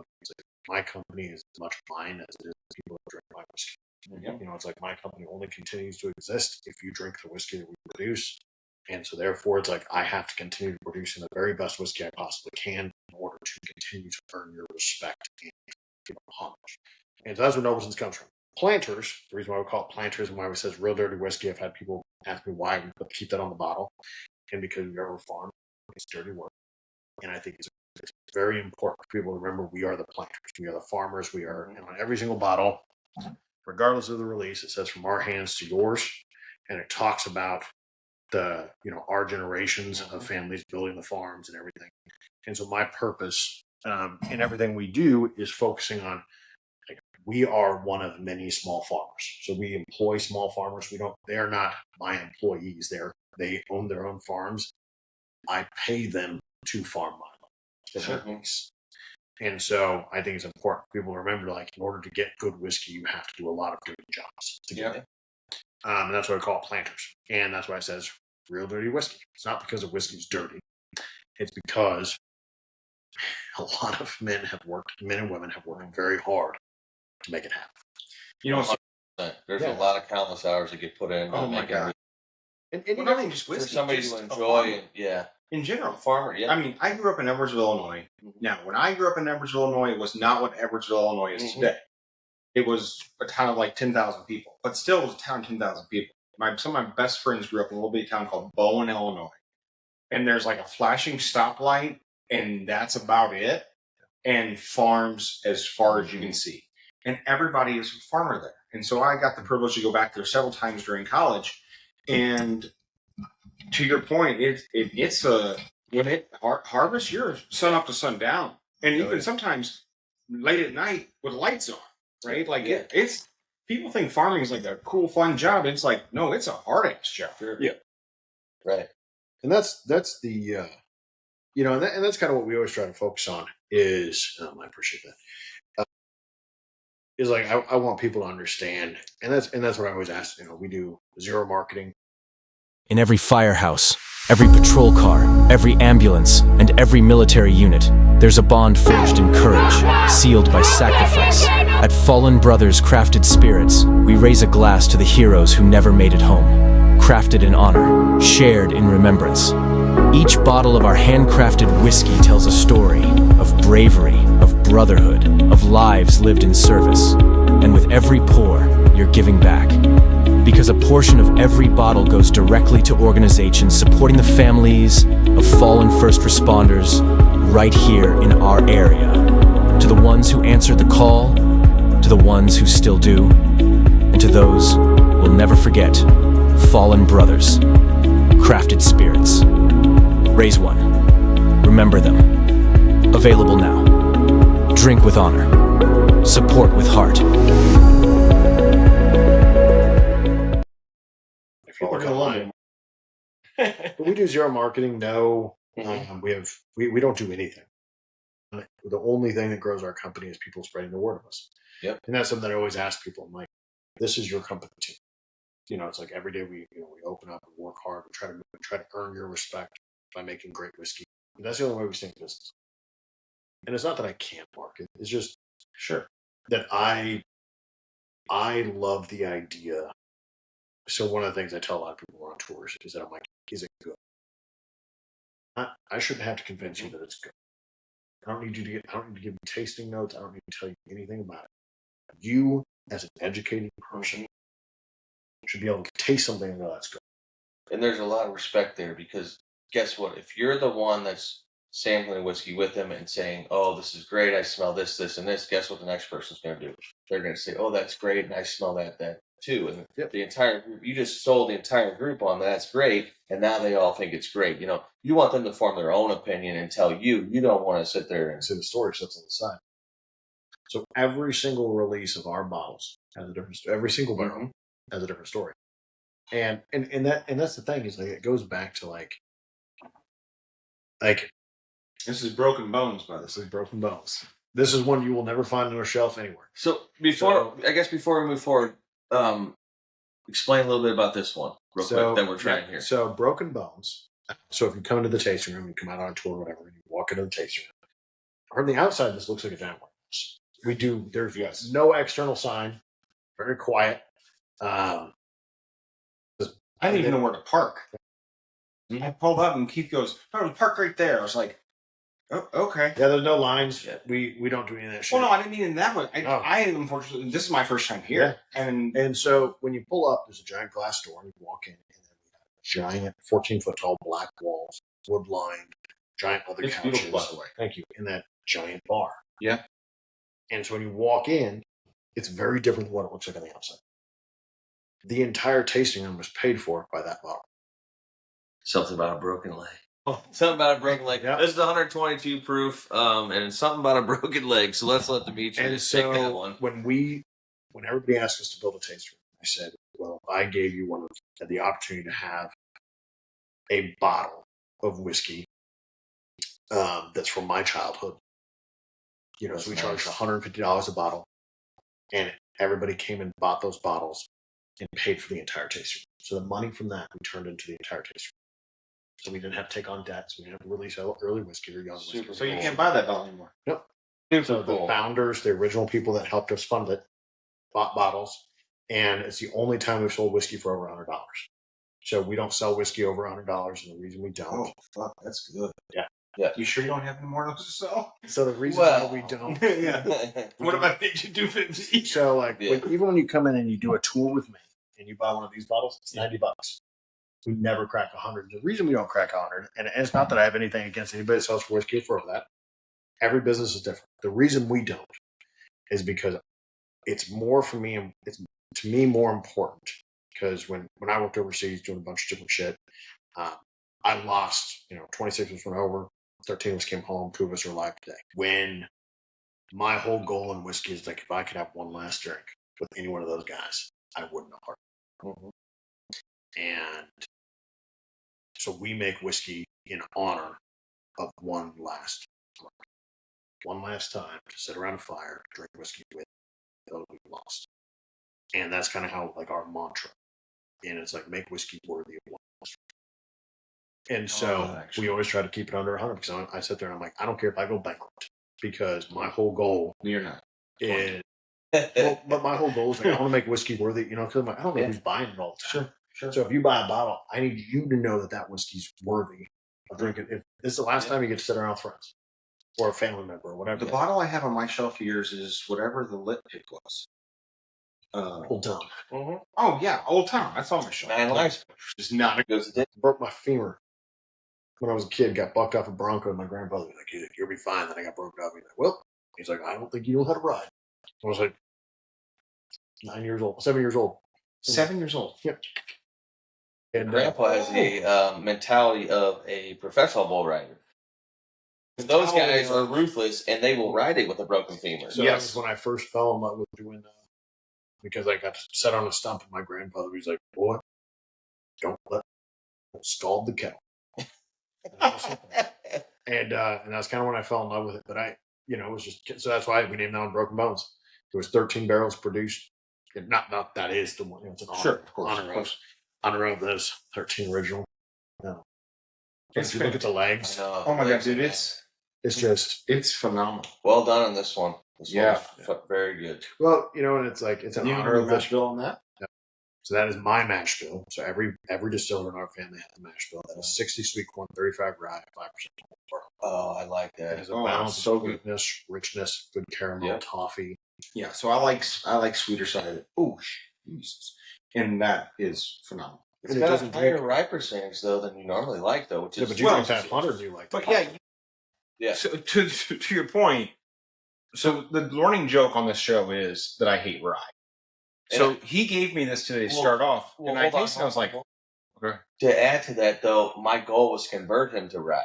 my company is as much mine as it is people that drink my whiskey. Yeah. It's like my company only continues to exist if you drink the whiskey that we produce. And so therefore it's like I have to continue producing the very best whiskey I possibly can in order to continue to earn your respect and homage. And so that's where Nobletons comes from. Planters, the reason why we call it Planters and why it says real dirty whiskey, I've had people ask me why we keep that on the bottle. And because we are a farm, it's dirty work. And I think it's very important for people to remember we are the planters. We are the farmers. We are, and on every single bottle, regardless of the release, it says from our hands to yours. And it talks about our generations of families building the farms and everything. And so my purpose in everything we do is focusing on we are one of many small farmers. So we employ small farmers. They're not my employees. They own their own farms. I pay them to farm my land. And so I think it's important for people to remember, like, in order to get good whiskey, you have to do a lot of dirty jobs to get it. And that's why I call it planters. And that's why it says real dirty whiskey. It's not because the whiskey's dirty. It's because a lot of men and women have worked very hard to make it happen. There's a lot of countless hours that get put in. Oh my God. And not even just for whiskey, somebody just to a enjoy. farmer. In general. Farmer, yeah. I mean, I grew up in Edwardsville, Illinois. Now, when I grew up in Edwardsville, Illinois, it was not what Edwardsville, Illinois is today. It was a town of like 10,000 people, but still it was a town of 10,000 people. Some of my best friends grew up in a little bitty town called Bowen, Illinois. And there's like a flashing stoplight, and that's about it. And farms as far as you can see. And everybody is a farmer there. And so I got the privilege to go back there several times during college. And to your point, it's when it harvest, you're sun up to sun down. And even sometimes late at night with lights on, right? Like it's people think farming is like a cool, fun job. It's like, no, it's a hard ass job. Yeah. Right. And that's the and that's kind of what we always try to focus on is I appreciate that. Is like I want people to understand, and that's what I always ask. We do zero marketing. In every firehouse, every patrol car, every ambulance, and every military unit, there's a bond forged in courage, sealed by sacrifice. At Fallen Brothers Crafted Spirits, we raise a glass to the heroes who never made it home. Crafted in honor, shared in remembrance. Each bottle of our handcrafted whiskey tells a story of bravery, of brotherhood, of lives lived in service. And with every pour, you're giving back. Because a portion of every bottle goes directly to organizations supporting the families of fallen first responders right here in our area. To the ones who answered the call, to the ones who still do, and to those we'll never forget, Fallen Brothers, Crafted Spirits. Raise one. Remember them. Available now. Drink with honor. Support with heart. look online. But we do zero marketing. No, we don't do anything. The only thing that grows our company is people spreading the word of us. Yep. And that's something I always ask people. I'm like, this is your company too. It's like every day we open up and work hard. We try to earn your respect by making great whiskey. And that's the only way we stay in business. And it's not that I can't market. It's just that I love the idea. So one of the things I tell a lot of people who are on tours is that I'm like, is it good? I shouldn't have to convince you that it's good. I don't need to give you tasting notes. I don't need to tell you anything about it. You, as an educated person, should be able to taste something and know that's good. And there's a lot of respect there because guess what? If you're the one that's sampling whiskey with them and saying, "Oh, this is great. I smell this, this, and this," guess what the next person's going to do? They're going to say, "Oh, that's great, and I smell that too." And the entire group, you just sold the entire group on that's great, and now they all think it's great. You want them to form their own opinion and tell you. You don't want to sit there and see the story sits on the side. So every single release of our bottles has a different story. Every single barrel has a different story. And that's the thing is like it goes back to like this is Broken Bones, by this is Broken Bones. This is one you will never find on a shelf anywhere. So before we move forward, explain a little bit about this one real quick that we're trying here. So Broken Bones. So if you come into the tasting room, you come out on tour, whatever, and you walk into the tasting room. From the outside, this looks like a giant warehouse. There's no external sign. Very quiet. I didn't even know where to park. I pulled up and Keith goes, "Oh, park right there." I was like, "Oh, okay." Yeah, there's no lines. Yeah. We don't do any of that shit. Well, no, I didn't mean in that way. I unfortunately, this is my first time here. Yeah. And so when you pull up, there's a giant glass door, and you walk in, and then we have giant 14-foot tall black walls, wood lined, giant leather couches. Beautiful, by the way. Thank you. In that giant bar. Yeah. And so when you walk in, it's very different than what it looks like on the outside. The entire tasting room was paid for by that bottle. Something about a broken leg. Something about a broken leg. Yep. This is 122 proof, and it's something about a broken leg. So let's let Demetrius take that one. When everybody asked us to build a taste room, I said, "Well, if I gave you the opportunity to have a bottle of whiskey that's from my childhood, so we charged $150 a bottle, and everybody came and bought those bottles and paid for the entire tasting room. So the money from that we turned into the entire tasting room. So we didn't have to take on debts. We didn't have to release early whiskey or young whiskey. So you can't buy that bottle anymore. Nope. So the founders, the original people that helped us fund it, bought bottles, and it's the only time we've sold whiskey for over $100. So we don't sell whiskey over $100, and the reason we don't. Oh, fuck, that's good. Yeah. Yeah. You sure you don't have any more of those to sell? So the reason why we don't. Yeah. What if I made you do 50? So even when you come in and you do a tour with me and you buy one of these bottles, it's $90. We never crack 100. The reason we don't crack 100, and it's not that I have anything against anybody that sells for whiskey for that. Every business is different. The reason we don't is because it's more for me. It's to me more important because when I worked overseas doing a bunch of different shit, I lost. 26 was went over, 13 was came home, 2 of us are alive today. When my whole goal in whiskey is like if I could have one last drink with any one of those guys, I wouldn't have heard. And so we make whiskey in honor of one last time to sit around a fire, drink whiskey with those we've lost. And that's kind of how our mantra. And it's like make whiskey worthy of one last drink. And so we always try to keep it under 100 because I sit there and I'm like, I don't care if I go bankrupt because my whole goal You're not. is but my whole goal is I want to make whiskey worthy, because I'm like, I don't know who's buying it all the time. Sure. So if you buy a bottle, I need you to know that whiskey's worthy of drinking. If this is the last time you get to sit around with friends or a family member or whatever. The bottle I have on my shelf of yours is whatever the lit pick was. Old Town. Oh yeah, Old Town. That's on my shelf. Man, life is not a good thing. Broke my femur when I was a kid. Got bucked off a Bronco, and my grandfather was like, "You'll be fine." Then I got broken up. He's like, "I don't think you know how to ride." I was like, 7 years old. 7 years old. Yep. And Grandpa has the mentality of a professional bull rider. Those guys are ruthless, and they will ride it with a broken femur. So that was when I first fell in love with doing because I got to sit on a stump, and my grandfather was like, "Boy, don't scald the kettle. And that's kind of when I fell in love with it. But it was just, so that's why we named that one Broken Bones. There was 13 barrels produced. Not that is the one. It's an honor, Sure, of course, honor of those 13 original. No. If you look at the legs, Oh my god, dude, it's phenomenal. Well done on this one. This one's very good. Well, and it's like it's an Do you honor remember of the mash bill on that? So that is my mash bill. So every distiller in our family has a mash bill. That is 60 sweet corn, 35 rye, 5% corn. Oh, I like It that. has a balance so of good. sweetness, richness, good caramel, toffee. Yeah, so I like sweeter side. Oh, Jesus. And that is phenomenal. It's And it got doesn't a higher drink. rye percentage though than you normally like though, which Yeah, is but you well, like that 100, you like But that. yeah. So to your point, so the learning joke on this show is that I hate rye. So he gave me this today to start off, and I tasted it, I was like, okay. To add to that though, my goal was to convert him to rye.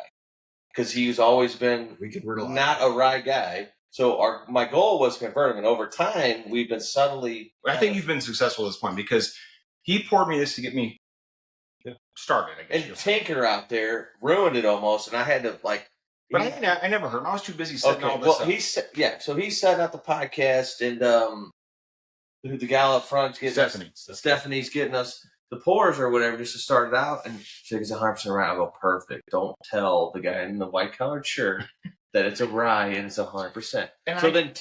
Because he's always been not a rye guy. So my goal was to convert him, and over time we've been subtly. I think you've been successful at this point because he poured me this to get me started. I guess. And Tinker out there ruined it almost, and I had to like. But I never heard him. I was too busy setting all this up. So he's setting up the podcast, and the gal up front getting Stephanie's getting us the pours or whatever just to start it out, and she goes 100% rye. I go, perfect. Don't tell the guy in the white collared shirt that it's a rye and it's 100%. And so then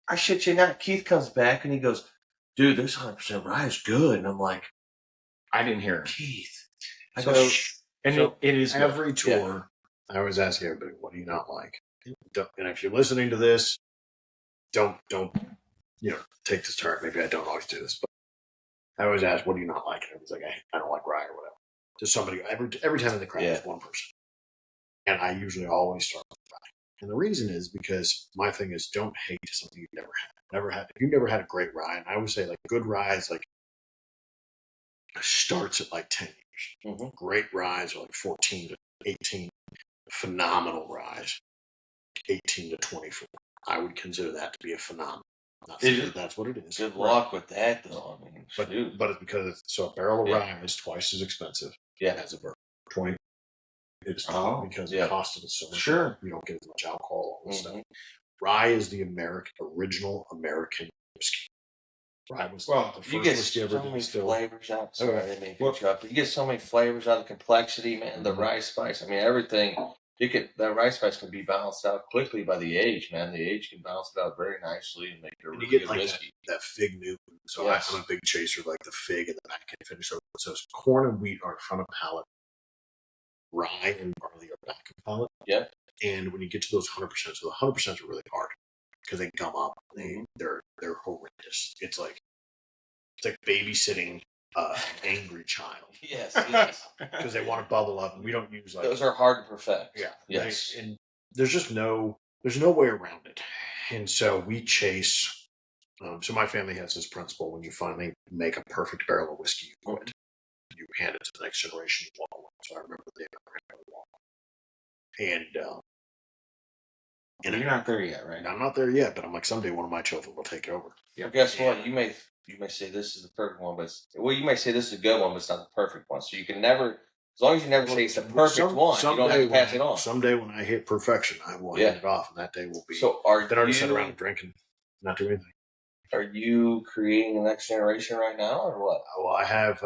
I shit you not. Keith comes back and he goes, "Dude, this 100% rye is good," and I'm like, I didn't hear him. Keith. It is every tour. I always ask everybody, what do you not like? And if you're listening to this, don't take this turn. Maybe I don't always do this, but I always ask, what do you not like? And everyone's like, I don't like rye or whatever. Just somebody every time in the crowd is one person, and I usually always start with rye. And the reason is because my thing is, don't hate something you've never had. If you've never had a great rye, and I always say like good rye is like starts at like 10 years. Mm-hmm. Great ryes are like 14 to 18. Phenomenal rise, 18 to 24. I would consider that to be a phenomenal. Not saying that that's what it is. Good luck with that, though. I mean, but it's because a barrel of rye is twice as expensive as a bourbon. 20. It's not because the cost of it is so much. Sure, you don't get as much alcohol and stuff. Rye is the original American whiskey. Rye was the first whiskey ever so many distilled. flavors out. You get so many flavors out of the complexity, man. The rye spice. I mean, everything. The rye spice can be balanced out quickly by the age, man. The age can balance it out very nicely and make it a really good whiskey. That fig Newton. So I'm a big chaser of like the fig and the back end finish. So corn and wheat are front of palate. Rye and barley are back of palate. Yeah. And when you get to those 100%, so the 100% are really hard because they gum up. They're horrendous. It's like babysitting an angry child. Yes. Because they want to bubble up, and we don't use those are hard to perfect. Yeah. Yes. And there's just no way around it. And so we chase. So my family has this principle: when you finally make a perfect barrel of whiskey, you quit. You hand it to the next generation. You walk away. So I remember the day I walk. And you're not there yet, right? I'm not there yet, but I'm like, someday one of my children will take it over. Well, guess what? You may say this is the perfect one, but you may say this is a good one, but it's not the perfect one. So you can never, as long as you never say it's the perfect one, you don't have to pass it on. Someday when I hit perfection, I will hand it off, and that day will be. So then I'll just sit around drinking, not doing anything. Are you creating the next generation right now, or what? Well, I have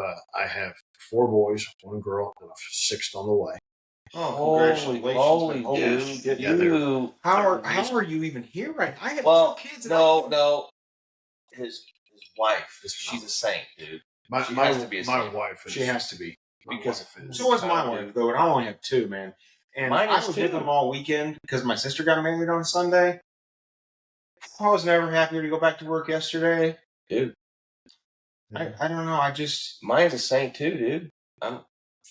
4 boys, 1 girl, and a 6th on the way. Oh, congratulations! Holy dude! How are you even here right now? I have 2 kids. No. His wife, she's a saint, dude. She has to be a saint. My wife. She has to be. Because so was my wife, though, and I only have 2, man. And I was with them all weekend because my sister got married on Sunday. I was never happier to go back to work yesterday. Dude. I don't know. Mine's a saint, too, dude. I'm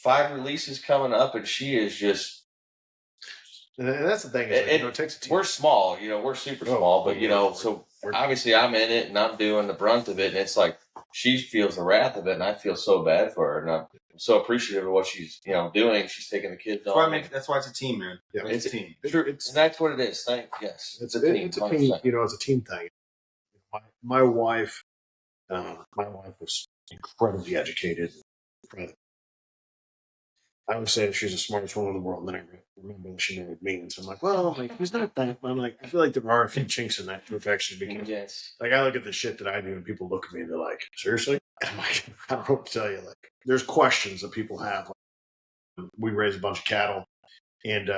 5 releases coming up, and she is just. And that's the thing. It takes a team. We're small, we're super small, but so obviously I'm in it and I'm doing the brunt of it, and it's like she feels the wrath of it, and I feel so bad for her, and I'm so appreciative of what she's doing. She's taking the kids on. That's why it's a team, man. Yeah, it's a team. And that's what it is. Yes, it's a team. It's a team. It's a team thing. My wife was incredibly educated, probably. I would say that she's the smartest woman in the world, and then I remember that she married me, and so I'm like, well, like, who's not that? I'm like, I feel like there are a few chinks in that perfection because, Yes. like, I look at the shit that I do, and people look at me and they're like, seriously? And I'm like, I don't know what to tell you. Like, there's questions that people have. Like, we raise a bunch of cattle, and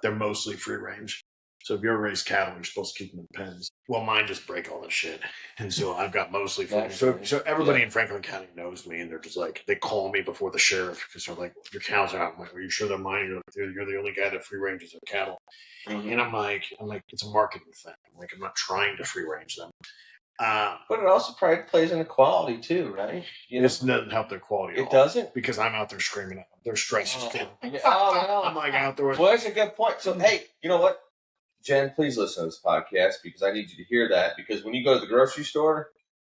they're mostly free range. So if you ever raise cattle, you're supposed to keep them in pens. Well, mine just break all this shit, and so I've got mostly free range. So everybody in Franklin County knows me, and they're just like, they call me before the sheriff because they're like, your cows are out. I'm like, are you sure they're mine? You're the only guy that free ranges their cattle. Mm-hmm. And I'm like, it's a marketing thing. I'm like, I'm not trying to free range them. But it also probably plays into quality too, right? This doesn't help their quality. It doesn't, because I'm out there screaming at them. Their stress is killing. No. I'm like out there. Well, that's a good point. So, hey, you know what, Jen? Please listen to this podcast because I need you to hear that. Because when you go to the grocery store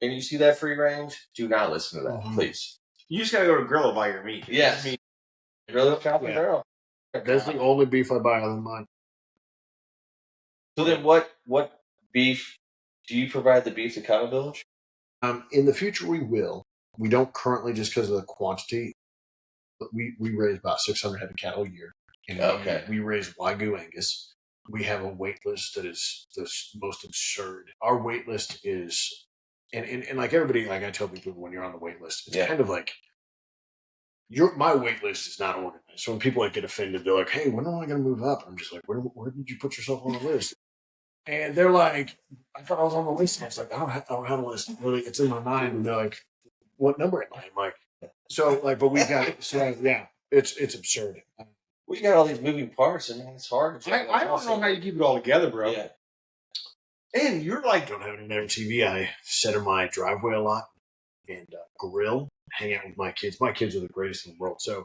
and you see that free range, do not listen to that, please. You just gotta go to grill and buy your meat. Yes. Grill it, chop and barrel. That's the only beef I buy other than mine. So then, what beef? Do you provide the beef to Cattle Village? In the future, we will. We don't currently just because of the quantity. But we raise about 600 head of cattle a year. And we raise Wagyu Angus. We have a wait list that is the most absurd. Our wait list is, and like everybody, like I tell people when you're on the wait list, it's kind of like, my wait list is not organized. So when people like get offended, they're like, hey, when am I going to move up? I'm just like, where did you put yourself on the list? And they're like, I thought I was on the list. And I was like, I don't have a list. Really, it's in my mind. And they're like, what number am I? I'm like, so like, but we got it. So yeah, it's absurd. We got all these moving parts, and it's hard. I don't know how you keep it all together, bro. Yeah. And you're like, don't have any network TV. I sit in my driveway a lot and grill, hang out with my kids. My kids are the greatest in the world. So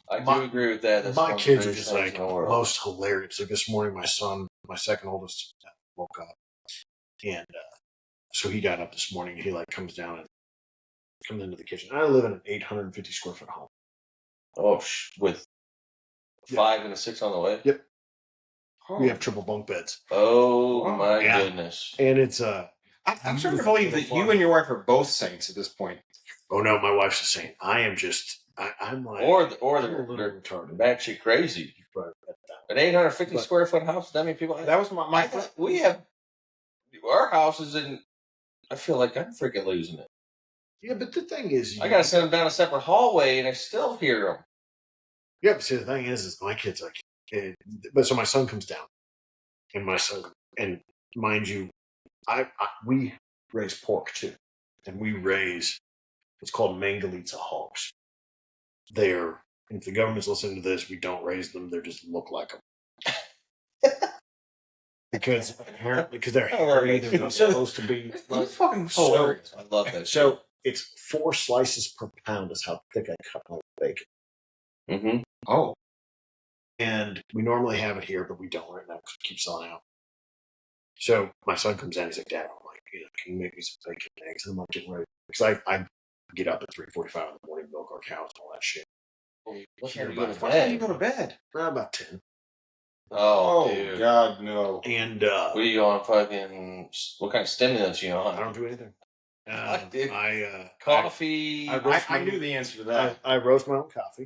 I do agree with that. That's my kids are just like most hilarious. Like this morning, my son, my second oldest, woke up, and so he got up this morning. And he like comes down and comes into the kitchen. I live in an 850 square foot home. Oh, with 5 and a 6 on the way. Yep. We have triple bunk beds. Oh my goodness! And it's I'm starting to believe that you and your wife are both saints at this point. Oh no, my wife's a saint. I am just. I'm like, or they're they're retarded. batshit crazy. An 850 square foot house. That many people. That was my we have our houses, and I feel like I'm freaking losing it. Yeah, but the thing is, I gotta send them down a separate hallway, and I still hear them. Yeah, but see, the thing is my kids like. But so my son comes down, and and mind you, we raise pork too, and we raise what's called Mangalitsa hogs. They're, if the government's listening to this, we don't raise them; they just look like them. because they're hairy, they're not supposed to be. It's fucking hilarious. I love that. So it's 4 slices per pound is how thick I cut my bacon. Mm-hmm. Oh. And we normally have it here, but we don't right now because we keep selling out. So my son comes in, he's like, Dad, I'm like, can you make me some bacon and eggs? And I'm like, getting ready. Because I get up at 3:45 in the morning, milk our cows and all that shit. What time do you go to bed? About 10. Oh, dude. God, no. And what are you on fucking, what kind of stimulants you on? I don't do anything. Coffee. I knew the answer to that. I roast my own coffee.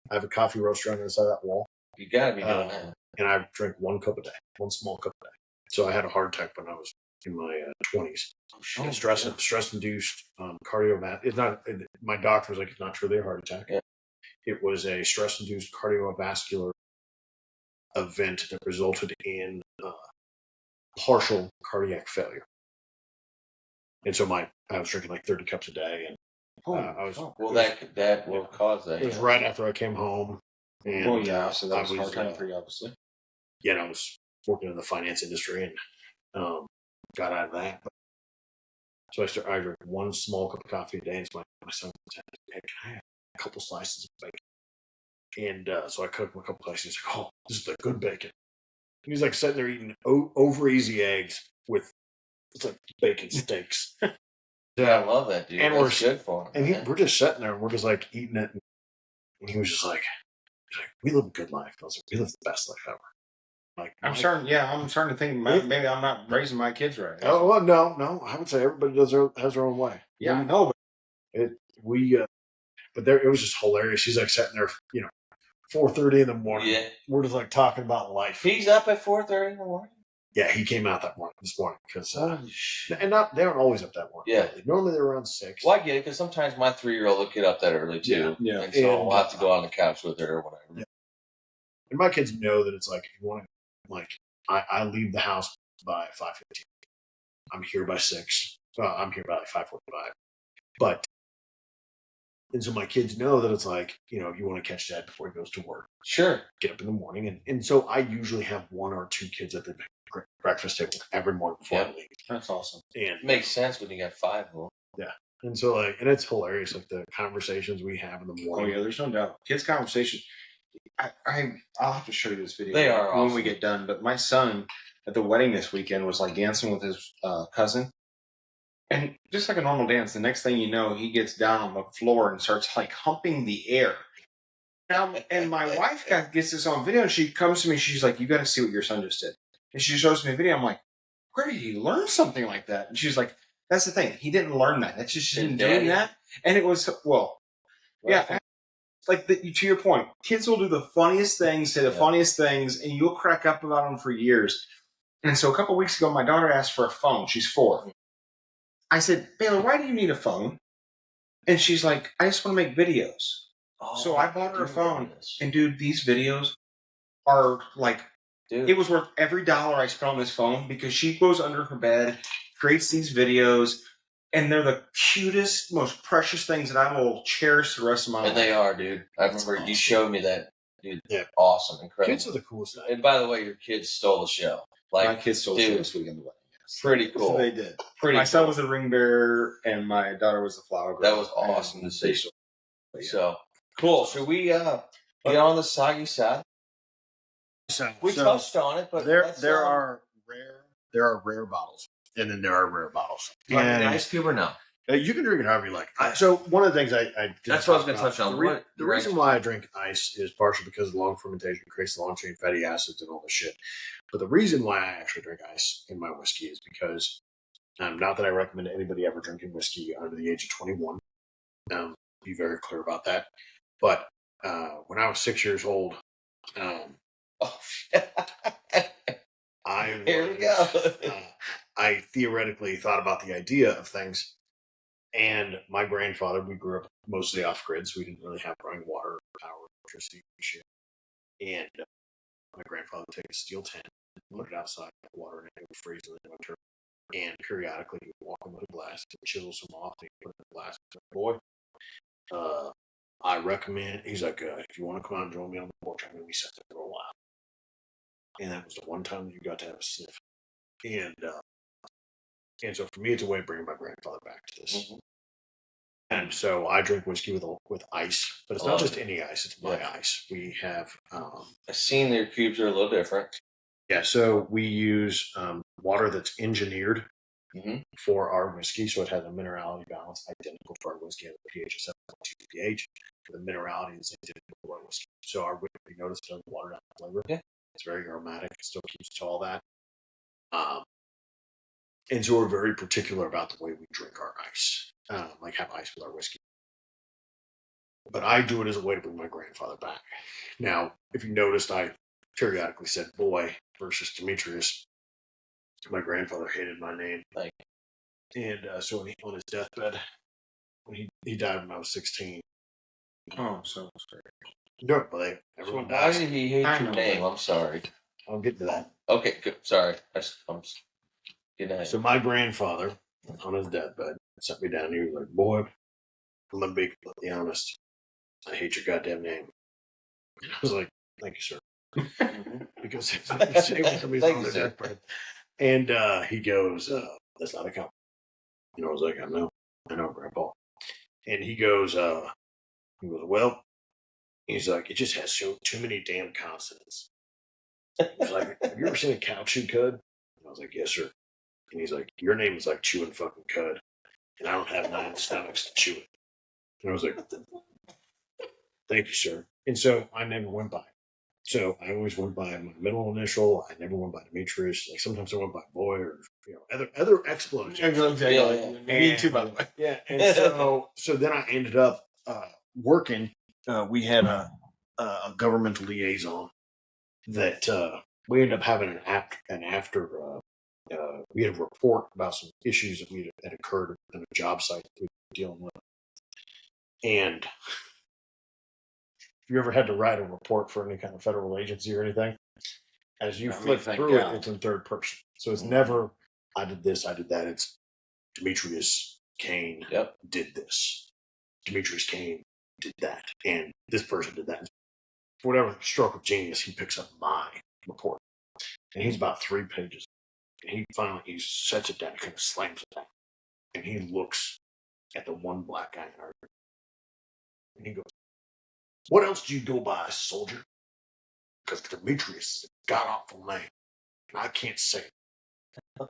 I have a coffee roaster on the other side of that wall. You gotta be doing that. And I drink 1 cup a day, 1 small cup a day. So I had a heart attack when I was in my 20s. Stress-induced cardiovascular. It's not. My doctor was like, it's not truly a heart attack. Yeah. It was a stress-induced cardiovascular event that resulted in partial cardiac failure. And so I was drinking like 30 cups a day, and that will cause that. It was right after I came home. And, so that was a hard time for you, obviously. Yeah, and I was working in the finance industry and got out of that. So I drink 1 small cup of coffee a day, and my son said, hey, can I have a couple slices of bacon? And so I cooked him a couple slices. He's like, oh, this is the good bacon. And he's like sitting there eating over easy eggs with like bacon steaks. Yeah, I love that, dude. And that's good for him. And we're just sitting there, and we're just like eating it. And he was just like, we live a good life. I was like, we live the best life ever. Like, I'm starting to think maybe I'm not raising my kids right. Oh, well, no. I would say everybody has their own way. Yeah, I know. We But it was just hilarious. She's like sitting there, 4:30 in the morning. Yeah. We're just like talking about life. He's up at 4:30 in the morning. Yeah, he came out this morning because Holy shit. and they aren't always up that morning. Yeah. Normally they're around 6. Well, I get it because sometimes my 3-year-old will get up that early too. Yeah. And so And, we'll have to go on the couch with her or whatever. Yeah. And my kids know that it's like, if you want to, like, I leave the house by 5:15. I'm here by 6. Well, I'm here by like 5:45. But, and so my kids know that it's like, you want to catch dad before he goes to work. Sure. Get up in the morning. And so I usually have 1 or 2 kids at the breakfast table every morning before I leave. That's awesome. It And makes sense when you got 5 of them. yeah. And so and it's hilarious, like the conversations we have in the Oh morning. yeah, there's no doubt. Kids' conversation. I'll have to show you this video. They are when awesome. we get done. But my son at the wedding this weekend was like dancing with his cousin, and just like a normal dance. The next thing you know, he gets down on the floor and starts like humping the air. And my wife gets this on video, and she comes to me. She's like, "You got to see what your son just did." And she shows me a video. I'm like, "Where did he learn something like that?" And she's like, "That's the thing. He didn't learn that. That's just him doing that." And it was yeah. Like to your point, kids will do the funniest things, say the funniest things, and you'll crack up about them for years. And so a couple of weeks ago, my daughter asked for a phone. She's 4. I said, "Baylor, why do you need a phone?" And she's like, "I just want to make videos." So I bought her a phone. And dude, these videos are like, it was worth every dollar I spent on this phone because she goes under her bed, creates these videos, and they're the cutest, most precious things that I will cherish the rest of my life. And they are, dude. I remember you showed me that. Dude, Yeah. awesome. Incredible. Kids are the coolest thing. And by the way, your kids stole the show. Like, my kids stole dude, this weekend. pretty cool. They did. Pretty my cool. son was the ring bearer, and my daughter was the flower girl. That was awesome to see. Yeah. So, cool. Should we get on the soggy side? We touched on it, but there are rare bottles, and then there are rare bottles. Like And an ice cube or no? you can drink it however you like. So one of the things I That's what I was going to touch on. The reason why I drink ice is partially because of long fermentation creates the long chain fatty acids and all this shit. But the reason why I actually drink ice in my whiskey is because, not that I recommend anybody ever drinking whiskey under the age of 21. Be very clear about that. But when I was 6 years old, Here we go. I theoretically thought about the idea of things. And my grandfather, we grew up mostly off grid, so we didn't really have running water, power, electricity, and shit. And my grandfather would take a steel tin, put it outside, water in it, it would freeze in the winter. And periodically, he would walk in with a glass, and chisel some off, and put it in the glass. Boy, I recommend. He's like, if you want to come out and join me on the porch, I'm going to be sitting there for a while. And that was the one time that you got to have a sniff. And so for me, it's a way of bringing my grandfather back to this. Mm-hmm. And so I drink whiskey with ice, but it's not just any ice; it's my ice. We have. I've seen their cubes are a little different. Yeah, so we use water that's engineered for our whiskey, so it has a minerality balance identical to our whiskey. It has a pH of 7.2 pH. The minerality is identical to our whiskey. So our whiskey, notice it doesn't water down the flavor. Yeah. It's very aromatic. It still keeps to all that. And so we're very particular about the way we drink our ice, like have ice with our whiskey. But I do it as a way to bring my grandfather back. Now, if you noticed, I periodically said boy versus Demetrius. My grandfather hated my name. And so on his deathbed, when he died when I was 16. Oh, so sorry. No, but everyone Why dies. did he hate your name? I'm sorry. I'll get to that. Okay, good. Sorry. I'm getting ahead. So my grandfather, on his deathbed, sat me down and he was like, boy, I'm going to be completely honest. I hate your goddamn name. And I was like, thank you, sir. Because it's on his deathbed. And he goes, that's not a compliment. I was like, I know, Grandpa. And he goes, well, he's like, it just has too many damn consonants. He's like, have you ever seen a cow chew cud? And I was like, yes, sir. And he's like, your name is like chewing fucking cud. And I don't have 9 stomachs to chew it. And I was like, thank you, sir. And so I never went by. So I always went by my middle initial. I never went by Demetrius. Like sometimes I went by boy or other explosions. Exactly. Me too, by the way. Yeah. And so then I ended up working, we had a government liaison that we ended up having an after. We had a report about some issues that had occurred in a job site that we were dealing with. And if you ever had to write a report for any kind of federal agency or anything, as you flip through it, it's in third person. So it's never, I did this, I did that. It's Demetrius Cain did this. Demetrius Cain did that. And this person did that. For whatever stroke of genius, he picks up my report. And he's about 3 pages. And he sets it down, kind of slams it down. And he looks at the one black guy in our group. And he goes, "What else do you go by, soldier? Because Demetrius is a god-awful name. And I can't say it."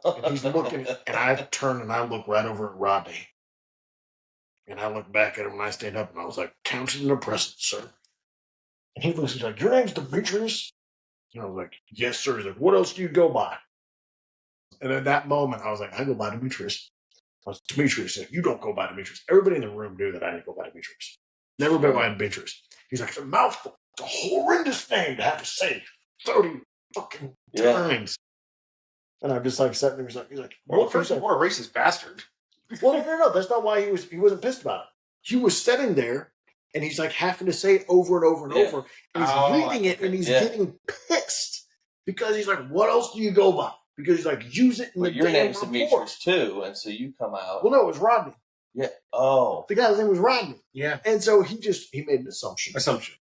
And he's looking, and I turn and I look right over at Rodney. And I look back at him and I stand up and I was like, "Counted in the present, sir." And he looks, he's like, "Your name's Demetrius?" And I was like, "Yes, sir." He's like, "What else do you go by?" And at that moment, I was like, "I go by Demetrius." I was Demetrius. Like, "You don't go by Demetrius." Everybody in the room knew that I didn't go by Demetrius. Never been by Demetrius. He's like, "It's a mouthful. It's a horrendous name to have to say 30 fucking times." And I'm just like sitting there. He's like, "Well, first of all, a racist bastard." Well, no. That's not why he wasn't pissed about it. He was sitting there, and he's like having to say it over and over and over. And he's reading it, and he's getting pissed because he's like, "What else do you go by?" Because he's like, "Use it in the your damn name's report." Demetrius too, and so you come out. Well, no, it was Rodney. Yeah. Oh. The guy's name was Rodney. Yeah. And so he made an assumption.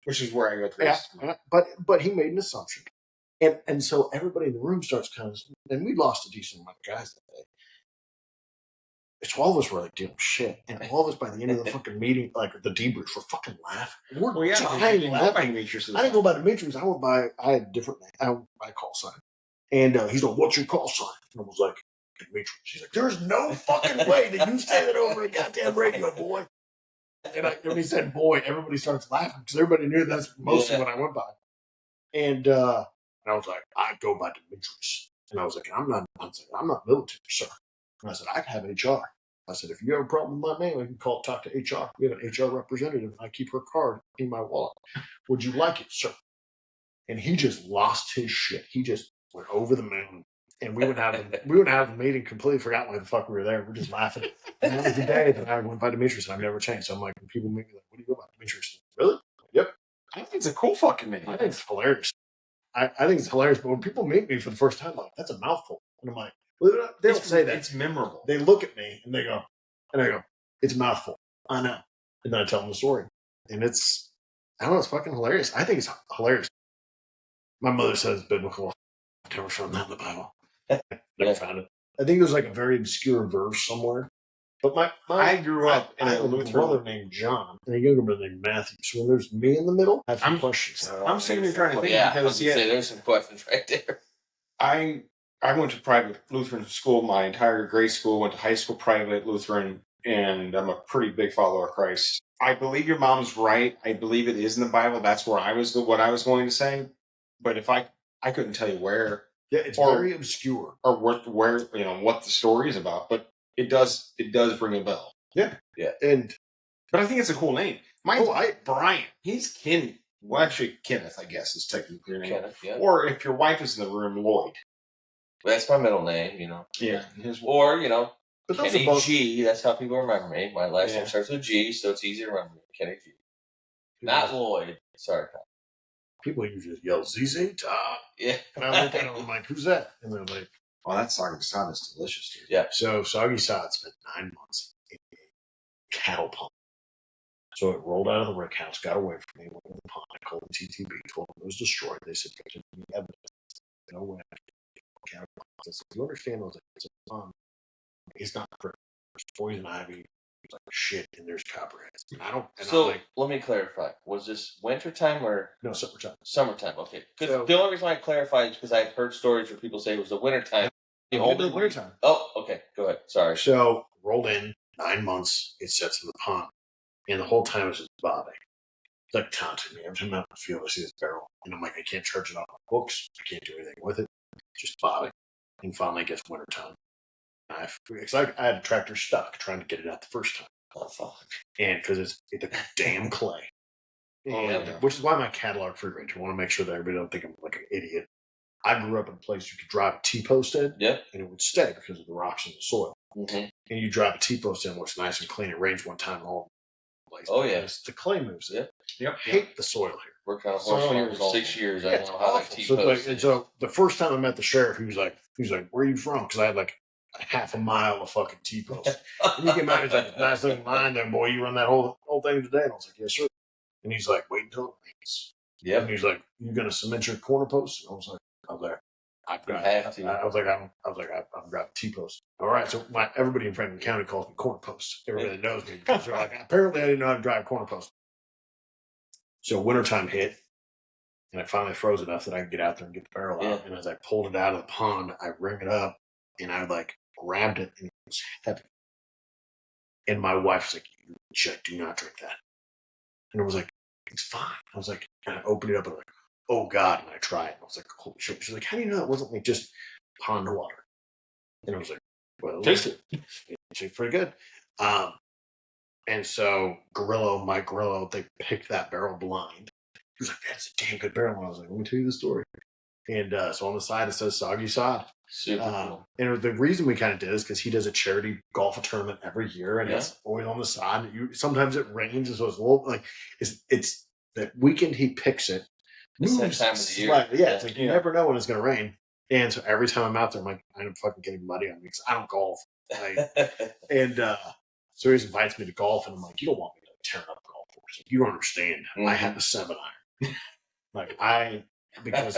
Which is where I go to. Yeah. But he made an assumption. And so everybody in the room starts kind of, and we lost a decent amount of guys that day. 12 of us were like dealing shit. And all of us by the end of the fucking meeting, like the debrief, were fucking laughing. We're dying laughing. I didn't go by Demetrius. I had a different name. I call sign. And he's like, "What's your call sign?" And I was like, "Demetrius." He's like, "There's no fucking way that you say that over a goddamn radio, boy." And when he said "boy," everybody starts laughing because everybody knew that's mostly what I went by. And I was like, "I go by Demetrius." And I was like, I'm not military, sir." And I said, "I have HR." I said, "If you have a problem with my name, I can talk to HR. We have an HR representative, and I keep her card in my wallet. Would you like it, sir?" And he just lost his shit. He just went over the moon. And we would have the meeting, completely forgot why the fuck we were there. We're just laughing. And that was the day that I went by Demetrius, and I've never changed. So I'm like, when people meet me, like, "What do you go by, Demetrius?" Really? Yep. I think it's a cool fucking name. I think it's hilarious. I think it's hilarious. But when people meet me for the first time, I'm like, "That's a mouthful." And I'm like, well, they don't say that. It's memorable. They look at me and they go, "It's a mouthful." I know. And then I tell them the story. And it's fucking hilarious. I think it's hilarious. My mother says it's biblical. I've never found that in the Bible. Never found it. I think there's like a very obscure verse somewhere. But I grew up in I a have a Lutheran brother named John and a younger brother named Matthew. So when there's me in the middle, I have some questions. I'm sitting here trying to think because there's some questions right there. I went to private Lutheran school my entire grade school, went to high school private Lutheran, and I'm a pretty big follower of Christ. I believe your mom's right. I believe it is in the Bible. That's where what I was going to say. But if I couldn't tell you where. Yeah, it's very obscure. Or what the story is about, but it does ring a bell. Yeah. But I think it's a cool name. Mine's Brian. He's Kenny. Well, actually, Kenneth, I guess, is technically your name. Kenneth, yeah. Or if your wife is in the room, Lloyd. That's my middle name, Yeah. But Kenny G. That's how people remember me. My last name starts with G, so it's easy to remember. Kenny G. Not Lloyd. Sorry, Tom. People usually yell "ZZ Top." Yeah. And I look at them, I'm like, "Who's that?" And they're like, "Oh, that soggy sod is delicious, dude." Yeah. So soggy sod spent 9 months in a cattle pump. So it rolled out of the rick house, got away from me, went to the pond. I called the TTB, told them it was destroyed. They said, "There's any evidence." No way. Cattle pump. I said, "You understand those? It's a pond. It's not for poison ivy. It's like shit, and there's copperheads." And I don't. And so let me clarify: was this wintertime or no, summertime? Summertime. Okay. Because the only reason I clarified is because I've heard stories where people say it was the wintertime. The wintertime. Oh, okay. Go ahead. Sorry. So rolled in 9 months. It sets in the pond, and the whole time it's just bobbing. It's like taunting me. Every time I'm out in the field, I see this barrel, and I'm like, I can't charge it off my books. I can't do anything with it. It's just bobbing. And finally, it gets wintertime. I had a tractor stuck trying to get it out the first time. Oh, fuck. And because it's the damn clay. Yeah. Which is why my catalog free range. I want to make sure that everybody don't think I'm like an idiot. I grew up in a place you could drive a T-post in, Yep. and it would stay because of the rocks in the soil. Mm-hmm. And you drive a T-post in, looks nice and clean. It rains one time all place. Oh, yeah. The clay moves it. Yep. I hate the soil here. Worked on a Soil horse farm here for is awful. 6 years. Yeah, I it's know how that awful. T-post And so the first time I met the sheriff, he was like, "Where are you from?" Because I had like a half a mile of fucking T-post. And you came out, he's like, "Nice looking line there, boy. You run that whole thing today?" And I was like, "Yes, sir." And he's like, "Wait until it rains." And Yep. he's like, "You gonna cement your corner post?" And I was like, "I've got." You have to. I was like, "I've got T-post." All right, so everybody in Franklin County calls me corner post. Everybody that knows me because they're like, apparently I didn't know how to drive corner post. So wintertime hit, and I finally froze enough that I could get out there and get the barrel out. And as I pulled it out of the pond, I ring it up, and I like grabbed it, and it was heavy. And my wife's like, "You shit, do not drink that." And I was like, "It's fine." I was like, and I opened it up, and I'm like, "Oh God!" And I tried. And I was like, "Holy shit!" She's like, "How do you know it wasn't like just pond water?" And I was like, "Well, Taste it. It tastes pretty good." And so Mike Grillo, they picked that barrel blind. He was like, "That's a damn good barrel." And I was like, "Let me tell you the story." And so on the side, it says Soggy Sod. Super cool. And the reason we kind of did is because he does a charity golf tournament every year, and it's always on the side. Sometimes it rains, and so it's a little like it's the weekend he picks it. It's that time of the year. Slightly. Yeah, it's like you never know when it's going to rain. And so every time I'm out there, I'm like, I end up fucking getting muddy on me because I don't golf. And so he invites me to golf, and I'm like, "You don't want me to tear up a golf course. Like, you don't understand. Mm-hmm. I have a 7-iron. Because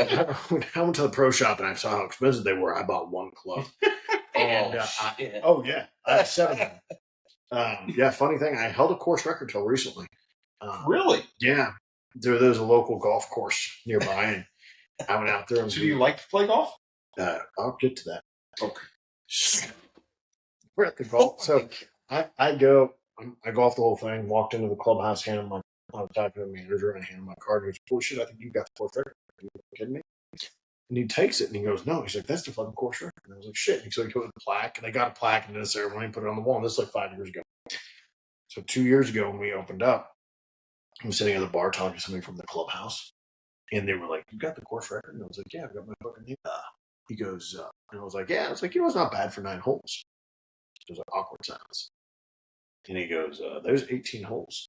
when I went to the pro shop and I saw how expensive they were, I bought one club. And I have 7-iron. Funny thing, I held a course record till recently. Really? Yeah. There's a local golf course nearby, and I went out there. And So do you like to play golf? I'll get to that. Okay. We're at the golf. So I golfed the whole thing, walked into the clubhouse, I was talking to the manager, and I handed my card. And he goes, "Bullshit, I think you got the course record." Are you kidding me? And he takes it and he goes, "No." He's like, "That's the fucking course record." And I was like, "Shit." And so he put the plaque, and they got a plaque and did a ceremony and put it on the wall. And this is like 5 years ago. So 2 years ago when we opened up, I was sitting at the bar talking to somebody from the clubhouse, and they were like, "You got the course record?" And I was like, "Yeah, I've got my fucking name." He goes, and I was like, "Yeah." I was like, "It's not bad for 9 holes." There's an awkward silence. And he goes, "There's 18 holes."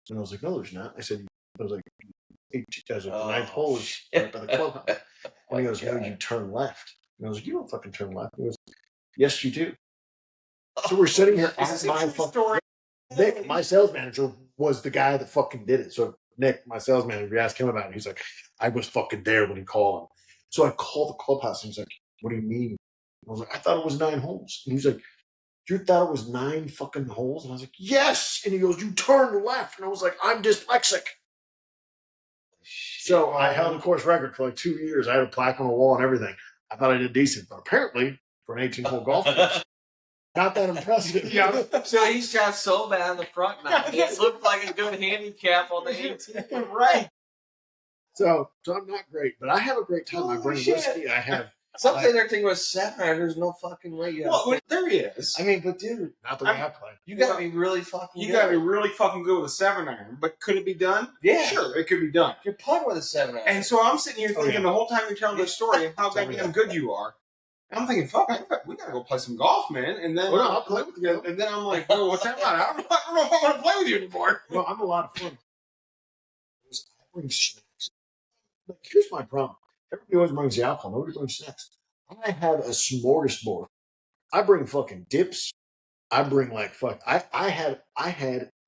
And I was like, "No, there's not." I was like, 18, the 9th hole is right by the clubhouse. And he goes, "No, you turn left." And I was like, "You don't fucking turn left." He goes, "Yes, you do." So we're sitting here at my fucking Nick, my sales manager, was the guy that fucking did it. So Nick, my sales manager, we asked him about it. He's like, "I was fucking there when he called him." So I called the clubhouse, and he's like, "What do you mean?" I was like, "I thought it was 9 holes." And he's like, "You thought it was 9 fucking holes?" And I was like, "Yes." And he goes, "You turned left." And I was like, "I'm dyslexic." So I held the course record for like 2 years. I had a plaque on the wall and everything. I thought I did decent, but apparently for an 18-hole golf course, not that impressive. Yeah. So he's got so bad in the front now. It looked like a good handicap on the 18. Right. So I'm not great, but I have a great time. I bring whiskey. I have. Something they're thinking was 7-iron. There's no fucking way. Well, there he is. I mean, but dude, Not the way I play. you gotta be really fucking. You gotta be really fucking good with a 7-iron. But could it be done? Yeah. Sure, it could be done. You're playing with a 7-iron. And so I'm sitting here thinking the whole time you're telling this story of how Tell me goddamn that. good you are. And I'm thinking, fuck, we gotta go play some golf, man. And then I'll play with you. And then I'm like, oh, what's that about? I don't know if I want to play with you anymore. No, I'm a lot of fun. I bring snacks. Like, here's my problem. Everybody always brings the alcohol. Nobody brings snacks. I have a smorgasbord. I bring fucking dips. I bring like fuck. I had.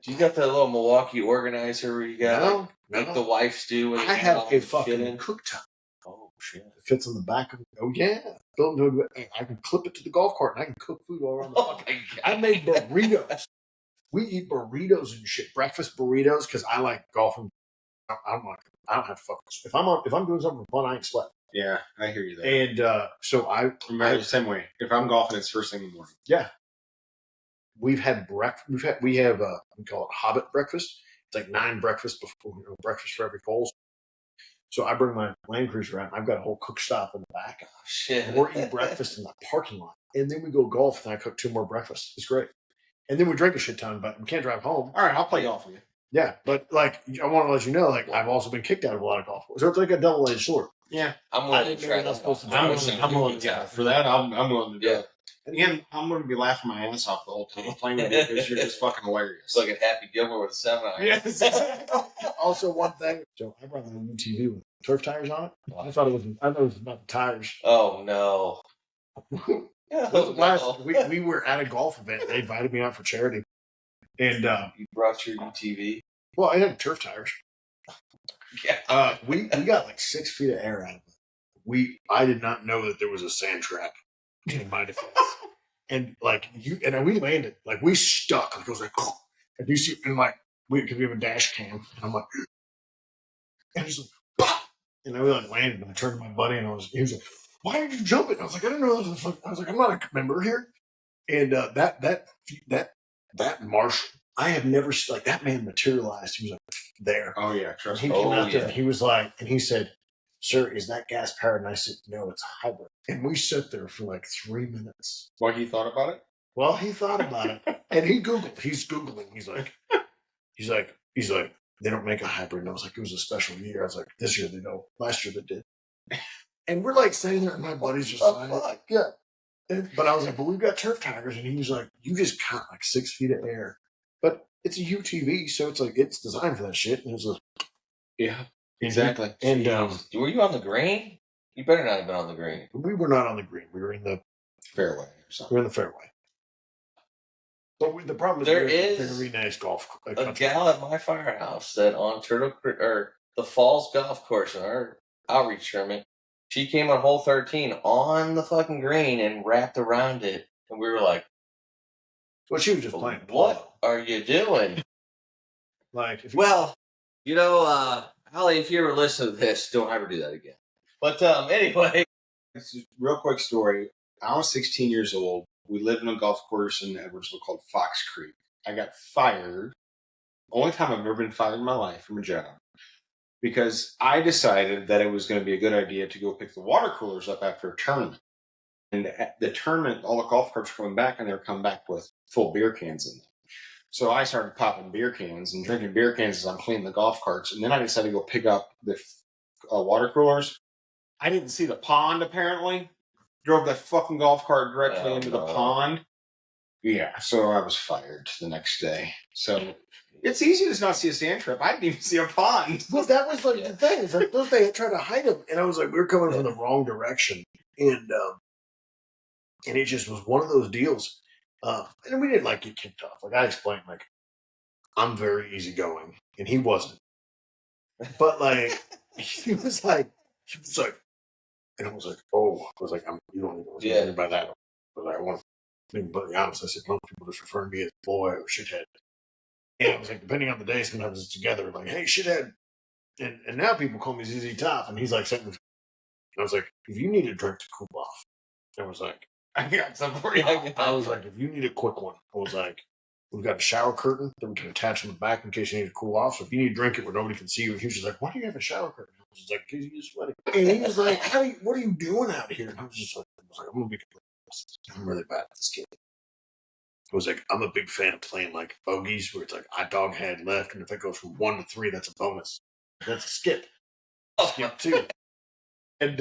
You got that little Milwaukee organizer where you got like the wife's do. I have a fucking cooktop. Oh shit! It fits on the back of. Oh yeah. I can clip it to the golf cart and I can cook food all around the Oh fucking. my God. I made burritos. We eat burritos and shit. Breakfast burritos because I like golfing. I don't have to fuck. If I'm doing something for fun, I ain't sweating. Yeah, I hear you there. And so I remember the same way. If I'm golfing, it's first thing in the morning. Yeah. We've had breakfast. We have we call it Hobbit breakfast. It's like 9 breakfasts before breakfast for every hole. So I bring my Land Cruiser out, and I've got a whole cook stop in the back. Oh, shit. And we're eating breakfast in the parking lot, and then we go golf, and I cook 2 more breakfasts. It's great. And then we drink a shit ton, but we can't drive home. All right, I'll play golf with you. Yeah, but like I want to let you know, like I've also been kicked out of a lot of golf courses. So it's like a double-edged sword. Yeah, I'm willing to try that. I'm willing to. Yeah, for that, I'm willing to do Yeah. it. And again, I'm going to be laughing my ass off the whole time playing with you because you're just fucking hilarious. It's like a Happy Gilmore with a 7-iron. Yes. Also, one thing, so I brought a UTV with turf tires on it. I thought it was about the tires. Oh no. We were at a golf event. They invited me out for charity, and You brought your UTV. well, I had turf tires. Yeah. We got like 6 feet of air out of it. I did not know that there was a sand trap in my defense. And like and we landed, like we stuck. Like it was like, and you see, and like because we have a dash cam, and I'm like, and he's like, bah! And I like landed, and I turned to my buddy, and he was like, "Why did you jump it?" And I was like, "I didn't know this was." I was like, "I'm not a member here." And that marshal, I have never like that man materialized. He was like there. Oh yeah, And trust he me. came out there, yeah. and he was like, and he said, "Sir, is that gas powered?" And I said, "No, it's hybrid." And we sat there for like 3 minutes. What he thought about it? Well, he thought about it, and he Googled. He's Googling. He's like, they don't make a hybrid. And I was like, it was a special year. I was like, this year they don't. Last year they did. And we're like sitting there, and my buddy's just like, fuck? yeah. But I was like, but we've got turf tires, and he was like, you just caught like 6 feet of air. But it's a UTV, so it's like it's designed for that shit. And it was like, Yeah, exactly. And Were you on the green? You better not have been on the green. we were not on the green. We were in the Fairway or we something. were in the fairway. But the problem is There we're in is a very nice golf A country. gal at my firehouse that on Turtle Creek or the Falls Golf Course in our outreach tournament, she came on hole 13 on the fucking green and wrapped around it, and we were like, Well, she was just playing. "What are you doing?" Like, if you, Well, you know, Holly, if you ever listen to this, don't ever do that again. But anyway, This is a real quick story. I was 16 years old. We lived in a golf course in Edwardsville called Fox Creek. I got fired. Only time I've ever been fired in my life from a job. Because I decided that it was going to be a good idea to go pick the water coolers up after a tournament. And at the tournament, all the golf carts were coming back, and they were coming back with full beer cans in them. So I started popping beer cans and drinking beer cans as I'm cleaning the golf carts. And then I decided to go pick up the water coolers. I didn't see the pond, apparently. Drove that fucking golf cart directly into the pond. Yeah, so I was fired the next day. So it's easy to not see a sand trap. I didn't even see a pond. well, that was like the thing. It's like those they tried to hide them, and I was like, we were coming from the wrong direction, and it just was one of those deals. And we didn't like get kicked off. Like I explained, like I'm very easygoing, and he wasn't. But like he was like, and I was like, oh, I was like, you don't even know by that. I was like, I want to be completely honest. I said, most people just refer to me as boy or shithead. And I was like, depending on the day, sometimes it's together, like, hey, shithead. And now people call me ZZ Top, and he's like, sitting. I was like, if you need a drink to cool off, I was like, I got some for you. I was like, if you need a quick one, I was like, we've got a shower curtain that we can attach in the back in case you need to cool off. So if you need to drink it where nobody can see you, and he was just like, why do you have a shower curtain? I was just like, because you're sweating. And he was like, what are you doing out here? And I was just like, I'm going to be completely honest. I'm really bad at this game. I was like, I'm a big fan of playing like bogeys where it's like I dog head left, and if it goes from 1 to 3, that's a bonus. That's a skip. Skip 2. And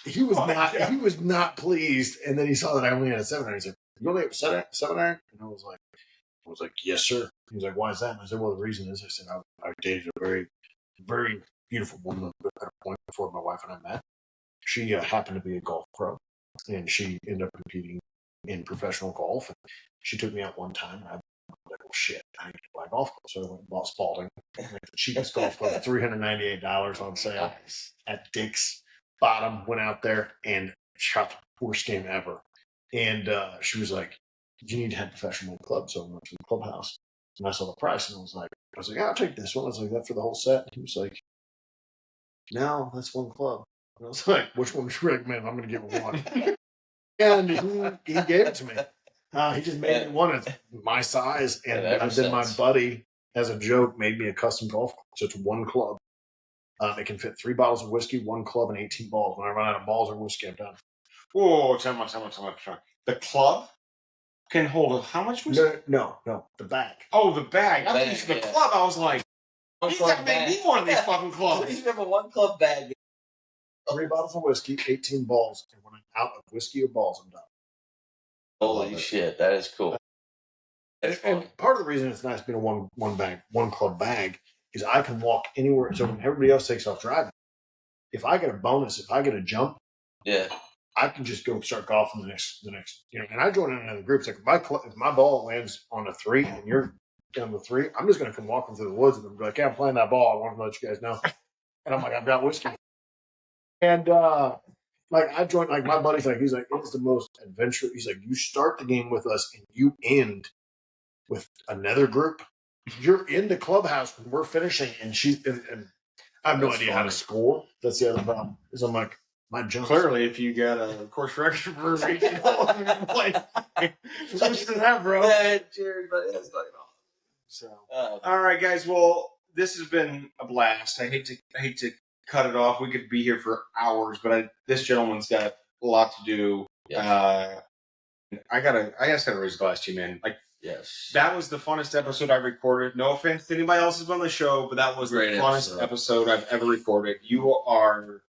he was not pleased. And then he saw that I only had a 7-iron. He's like, you only have a 7-iron? And I was like, yes, sir. He was like, why is that? And I said, well, the reason is, I said, I dated a very, very beautiful woman at a point before my wife and I met. She happened to be a golf pro, and she ended up competing in professional golf. And she took me out one time, and I was like, oh, shit, I need to buy a golf club. So I went and bought Spalding. Like the cheapest golf club, $398 on sale at Dick's. Bottom, went out there and shot the worst game ever. And she was like, you need to have a professional club. So I went to the clubhouse, and I saw the price, and I was like, yeah, I'll take this one. I was like, that for the whole set? And he was like, no, that's one club. And I was like, which one would you recommend? I'm going to give him one. And he gave it to me. He just made me one of my size. And then my buddy, as a joke, made me a custom golf club. So it's one club. It can fit 3 bottles of whiskey, 1 club, and 18 balls. When I run out of balls or whiskey, I'm done. Whoa, tell me. The club can hold how much whiskey? No, the bag. Oh, the bag. I thought you Bag, said the yeah. club. I was like, One you club gotta make me bag. one of these fucking clubs. Please have a 1 club bag. 3 bottles of whiskey, 18 balls, and when I'm out of whiskey or balls, I'm done. Holy shit, that is cool. And part of the reason it's nice being a one club bag is I can walk anywhere. So when everybody else takes off driving, if I get a bonus, if I get a jump, Yeah. I can just go start golfing the next, and I join in another group. It's like if my ball lands on a 3 and you're down the 3, I'm just going to come walking through the woods and be like, "Yeah, I'm playing that ball. I want to let you guys know." And I'm like, "I've got whiskey." And like I joined, like my buddy's like, he's like, "It's the most adventurous." He's like, "You start the game with us and you end with another group. You're in the clubhouse when we're finishing, and and I have no idea how to score. That's the other problem. Is I'm like, my jumps. Clearly, if you got a course record for a region, less than that, bro. Cheers, buddy. That's fucking awesome. So, all right, guys. Well, this has been a blast. I hate to cut it off. We could be here for hours, but this gentleman's got a lot to do. Yes. I just gotta raise a glass to you, man. Like, Yes. that was the funnest episode I recorded. No offense to anybody else who's on the show, but that was Great the funnest episode I've ever recorded. You are,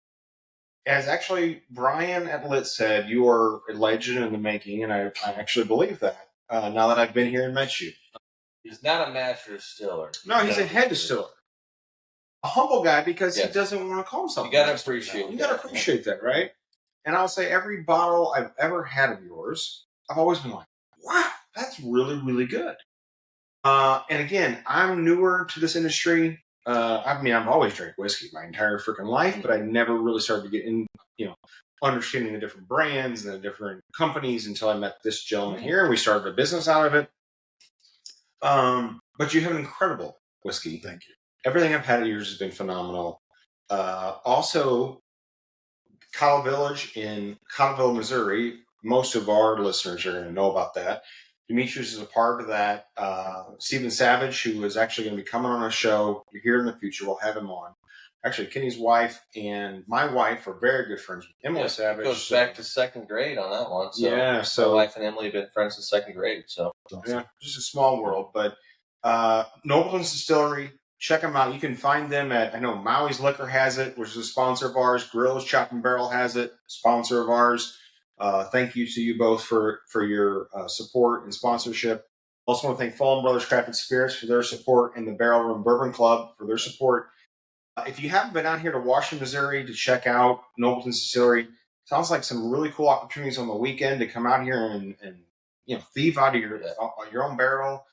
as actually Brian at Lit said, you are a legend in the making, and I actually believe that now that I've been here and met you. He's not a master distiller. No, he's a head distiller. A humble guy because he doesn't want to call himself. You got to appreciate You got to appreciate that, right? And I'll say every bottle I've ever had of yours, I've always been like, wow, that's really, really good. And again, I'm newer to this industry. I've always drank whiskey my entire freaking life, but I never really started to get in, understanding the different brands and the different companies until I met this gentleman here, and we started a business out of it. But you have an incredible whiskey. Thank you. Everything I've had of yours has been phenomenal. Also, Cottle Village in Cottleville, Missouri. Most of our listeners are going to know about that. Demetrius is a part of that. Stephen Savage, who is actually going to be coming on our show here in the future, we'll have him on. Actually, Kenny's wife and my wife are very good friends with Emily Savage. Goes back to 2nd grade on that one. So yeah, so my wife and Emily have been friends since 2nd grade. So yeah, just a small world. But Nobletons Distillery, check them out. You can find them at, I know Maui's Liquor has it, which is a sponsor of ours. Grills Chop and Barrel has it, sponsor of ours. Thank you to you both for your support and sponsorship. Also want to thank Fallen Brothers Crafted Spirits for their support and the Barrel Room Bourbon Club for their support. If you haven't been out here to Washington, Missouri to check out Nobletons Distillery, sounds like some really cool opportunities on the weekend to come out here and thieve out of your own barrel.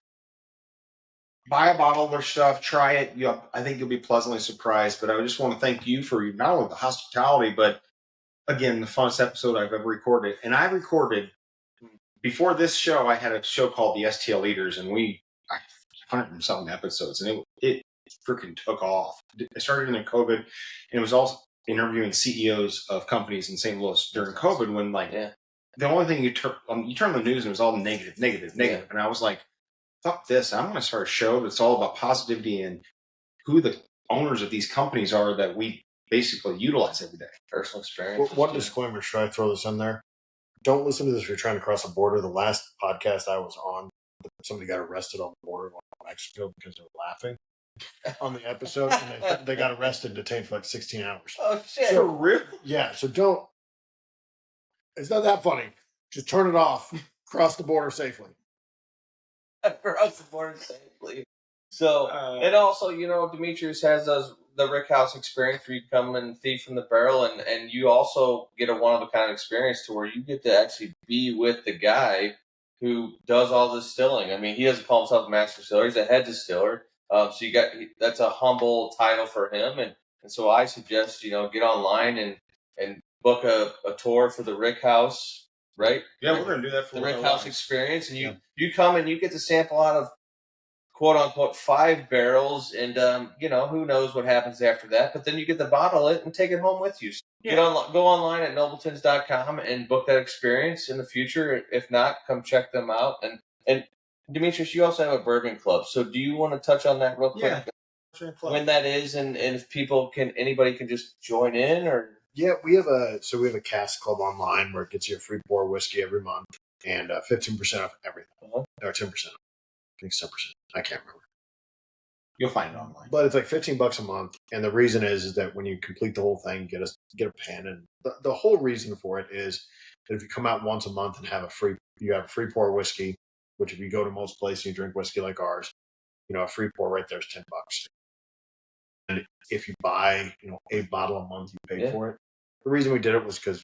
Buy a bottle of their stuff, try it. I think you'll be pleasantly surprised. But I just want to thank you for not only the hospitality, but again, the funnest episode I've ever recorded. And I recorded, before this show, I had a show called the STL Leaders, and I 100-something episodes, and it freaking took off. I started in COVID, and it was also interviewing CEOs of companies in St. Louis during COVID when, the only thing you turn the news and it was all negative. Yeah. And I was like, fuck this. I'm going to start a show that's all about positivity and who the owners of these companies are that we basically utilize every day. Personal experience. One disclaimer, should I throw this in there? Don't listen to this if you're trying to cross a border. The last podcast I was on, somebody got arrested on the border in Mexico because they were laughing on the episode, and they got arrested and detained for like 16 hours. Oh, shit. For real? Yeah, so don't. It's not that funny. Just turn it off. Cross the border safely. Cross the border safely. So, and also, Demetrius has the Rick House experience where you come and thief from the barrel, and you also get a one-of-a-kind experience to where you get to actually be with the guy who does all the distilling. I mean, he doesn't call himself a master distiller; he's a head distiller. So that's a humble title for him, and so I suggest get online and book a tour for the Rick House, right? Yeah, we're going to do that for the Rick House experience, and you come and you get to sample out of quote unquote 5 barrels, and who knows what happens after that, but then you get to bottle it and take it home with you. So go online at nobletons.com and book that experience in the future. If not, come check them out. And Demetrius, you also have a bourbon club, so do you want to touch on that real quick? Yeah. When that is, and if anybody can just join in, or we have a cask club online where it gets you a free pour whiskey every month. and 15% off everything, Uh-huh. or 10%. I think 10%. I can't remember. You'll find it online. But it's like $15 a month, and the reason is that when you complete the whole thing, get a pen, and the whole reason for it is that if you come out once a month and have a free pour whiskey, which if you go to most places and you drink whiskey like ours, a free pour right there is $10. And if you buy, a bottle a month, you pay for it. The reason we did it was because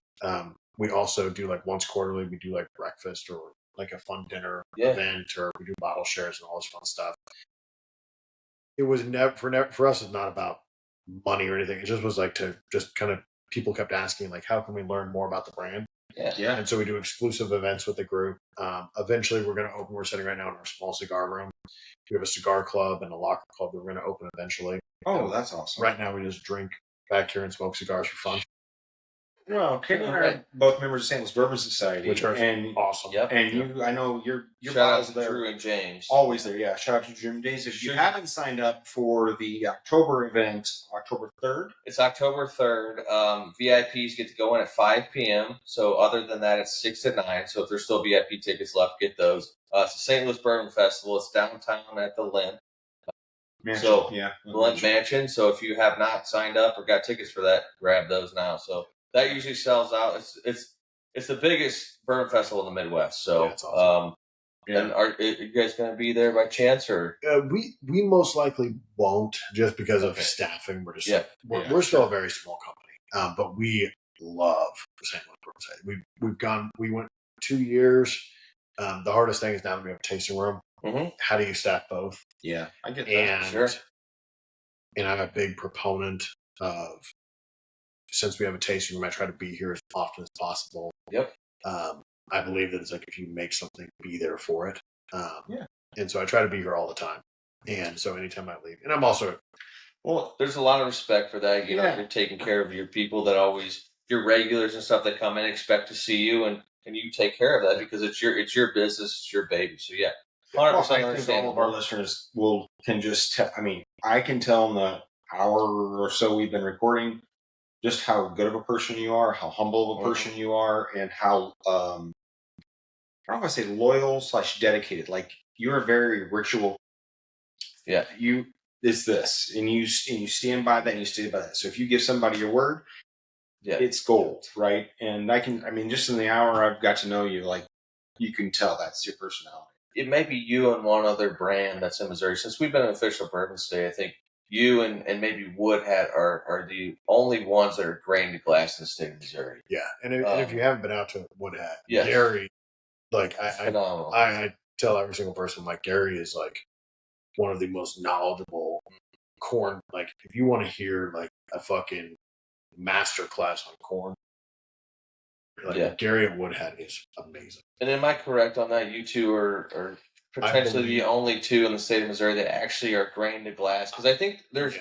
we also do like once quarterly, we do like breakfast or like a fun dinner event, or we do bottle shares and all this fun stuff. It was for us. It's not about money or anything. It just was like to just kind of people kept asking like, how can we learn more about the brand? Yeah. And so we do exclusive events with the group. Eventually, we're going to open. We're sitting right now in our small cigar room. We have a cigar club and a locker club that we're going to open eventually. Oh, that's awesome. Right now, we just drink back here and smoke cigars for fun. Well, Kenny and I are both members of St. Louis Bourbon Society, which are awesome. Yep. And I know your Shout bottles out to there. Drew and James. Always there, yeah. Shout out to Drew and James. If you haven't signed up for the October event, October 3rd. It's October 3rd. VIPs get to go in at 5 p.m. So other than that, it's 6 to 9. So if there's still VIP tickets left, get those. It's the St. Louis Bourbon Festival. It's downtown at the Lynn. Mansion. So, the Lynn Mansion. So if you have not signed up or got tickets for that, grab those now. So that usually sells out. It's the biggest bourbon festival in the Midwest. So, it's awesome. And are you guys going to be there by chance, or we most likely won't, just because of staffing. We're just we're still a very small company, but we love the St. Louis Bourbon Society. We went 2 years. The hardest thing is now that we have a tasting room. Mm-hmm. How do you staff both? Yeah, I get that. And, sure. And I'm a big proponent of, since we have a tasting room, I try to be here as often as possible. Yep. I believe that it's like if you make something, be there for it. And so I try to be here all the time. And so anytime I leave, and I'm also, there's a lot of respect for that. You know, you're taking care of your people that your regulars and stuff that come in expect to see you, and you take care of that because it's your business, it's your baby. So 100% I think all of our listeners can just tell. I mean, I can tell in the hour or so we've been recording just how good of a person you are, how humble of a person you are, and how I don't want to say loyal / dedicated. Like, you're a very ritual. Yeah. It's this, and you stand by that, and you stay by that. So if you give somebody your word, it's gold, right? And just in the hour I've got to know you, like, you can tell that's your personality. It may be you and one other brand that's in Missouri. Since we've been an official bourbon state, I think you and maybe Woodhat are the only ones that are grain to glass in the state of Missouri. Yeah, and if you haven't been out to Woodhat, yes. Gary, like phenomenal. I tell every single person, like, Gary is like one of the most knowledgeable corn. Like, if you want to hear like a fucking master class on corn, Gary at Woodhat is amazing. And am I correct on that? You two are potentially the only two in the state of Missouri that actually are grain to glass, because I think there's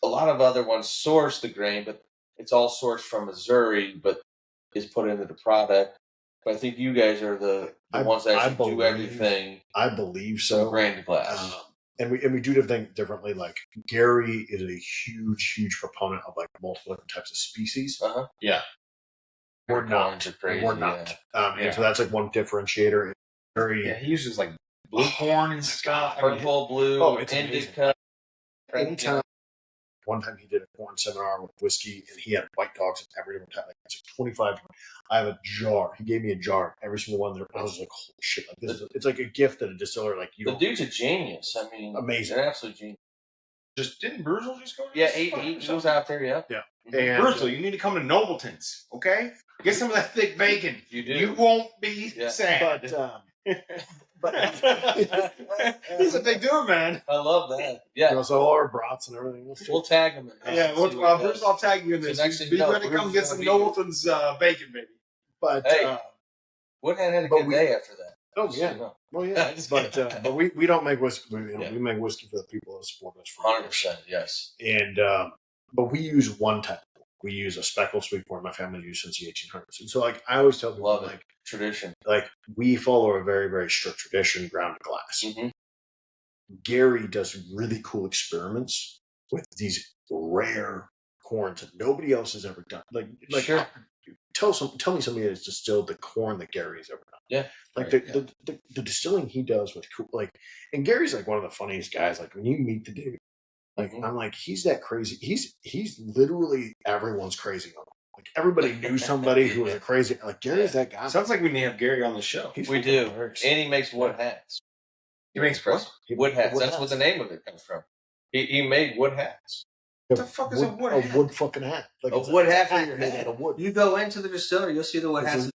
a lot of other ones source the grain, but it's all sourced from Missouri, but is put into the product. But I think you guys are the ones that actually do everything. I believe so. Grain to glass. And we do things differently. Like, Gary is a huge proponent of like multiple different types of species. Yeah. We're not. We're not. And so that's like one differentiator. He uses like blue corn and stuff. Purple, blue, indica. Anytime. One time he did a corn seminar with whiskey, and he had white dogs and every different type. Like, it's like 25. I have a jar. He gave me a jar. Every single one there. I was like, holy shit! Like, it's like a gift that a distiller like you. The dude's a genius. I mean, amazing, an absolute genius. Didn't Bruzel just go? Yeah, he was out there. Yeah. And Bruzel, you need to come to Nobletons, okay? Get some of that thick bacon. You do. You won't be sad. But he's a big dude, man. I love that. Yeah. So all our brats and everything. We'll tag him. Bruce, I'll tag you in this. Be ready to come get some Nobletons bacon, baby. But Woodhat had a good day after that. Oh yeah. Well, yeah. But we don't make whiskey. We make whiskey for the people that support us. 100%. Yes. And but we use one type. We use a speckled sweet corn. My family used since the 1800s. And so, like, I always tell people, like, tradition. Like, we follow a very, very strict tradition, ground to glass. Mm-hmm. Gary does really cool experiments with these rare corns that nobody else has ever done. Like sure. tell me somebody that's distilled the corn that Gary's ever done. Yeah. Like Right, the distilling he does with like, and Gary's like one of the funniest guys. Like when you meet the dude, like I'm like, he's that crazy. He's literally everyone's crazy on him. Like everybody knew somebody who was a crazy. Like Gary's that guy. Sounds like we need to have Gary on the show. we do. And he makes wood hats. He makes what? Wood hats. That's what the name of it comes from. He made wood hats. What the fuck is a wood hat? A wood fucking hat. Like A wood hat for your made head. out of wood. You go into the distillery, you'll see the wood hats.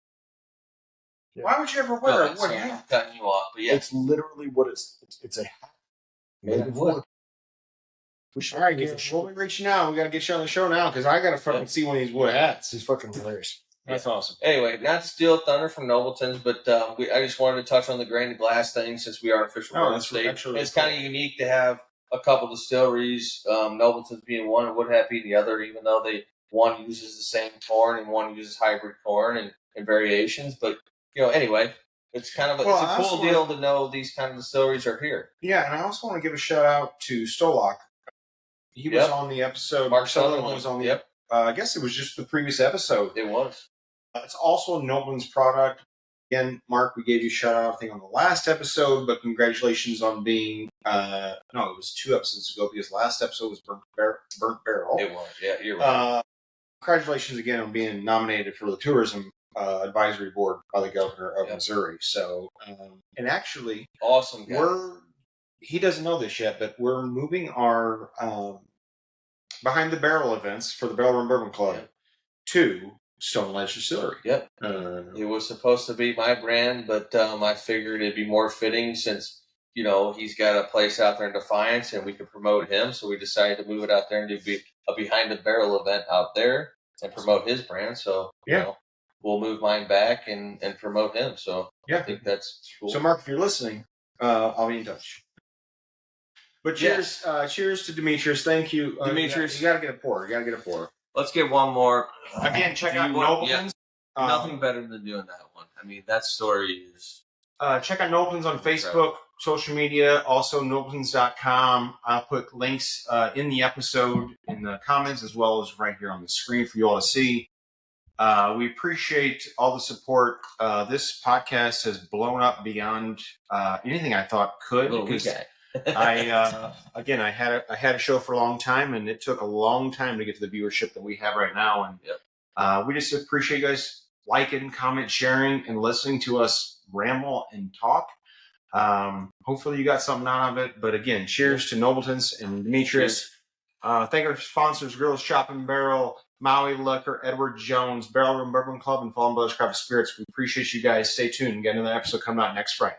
Why would you ever wear a wood Sorry, hat? I'm cutting you off, but yeah. It's literally what it's a hat made of wood. We should All right, Gary, we'll be reaching out. We got to get you on the show now because I got to fucking see one of these wood hats. He's fucking hilarious. That's awesome. Anyway, not to steal thunder from Nobletons, but I just wanted to touch on the grain glass thing since we are an official bourbon state. actually It's kind of unique to have a couple distilleries, Nobletons being one and Wood Hat being the other, even though one uses the same corn and one uses hybrid corn and variations. But anyway, it's kind of it's a cool deal to know these kind of distilleries are here. Yeah, and I also want to give a shout out to Stolock. He was on the episode. Mark Sutherland was on the. I guess it was just the previous episode. It was. It's also a Nobletons product. Again, Mark, we gave you a shout out, I think, on the last episode, but congratulations on being. No, it was 2 episodes ago because last episode was Burnt Barrel. It was. Yeah, you're right. Congratulations again on being nominated for the Tourism Advisory Board by the governor of Missouri. So, and actually, awesome guy. He doesn't know this yet, but we're moving our Behind the Barrel events for the Barrel Room Bourbon Club to Stone Ledge Distillery. Yep. It was supposed to be my brand, but I figured it'd be more fitting since, he's got a place out there in Defiance and we could promote him. So we decided to move it out there and do a Behind the Barrel event out there and promote his brand. So, we'll move mine back and promote him. So I think that's cool. So, Mark, if you're listening, I'll be in touch. But cheers, cheers to Demetrius. Thank you, Demetrius. You gotta get a pour. Let's get one more. Again, check out Nobletons. Nothing better than doing that one. I mean, that story is. Check out Nobletons on Facebook, social media, also Nobletons.com. I'll put links in the episode, in the comments, as well as right here on the screen for you all to see. We appreciate all the support. This podcast has blown up beyond anything I thought could. I had a show for a long time, and it took a long time to get to the viewership that we have right now. And we just appreciate you guys liking, comment, sharing, and listening to us ramble and talk. Hopefully you got something out of it. But again, cheers to Nobletons and Demetrius. Thank our sponsors, Girls Shop and Barrel, Maui Liquor, Edward Jones, Barrel Room Bourbon Club, and Fallen Brothers Craft Spirits. We appreciate you guys. Stay tuned. Get another episode coming out next Friday.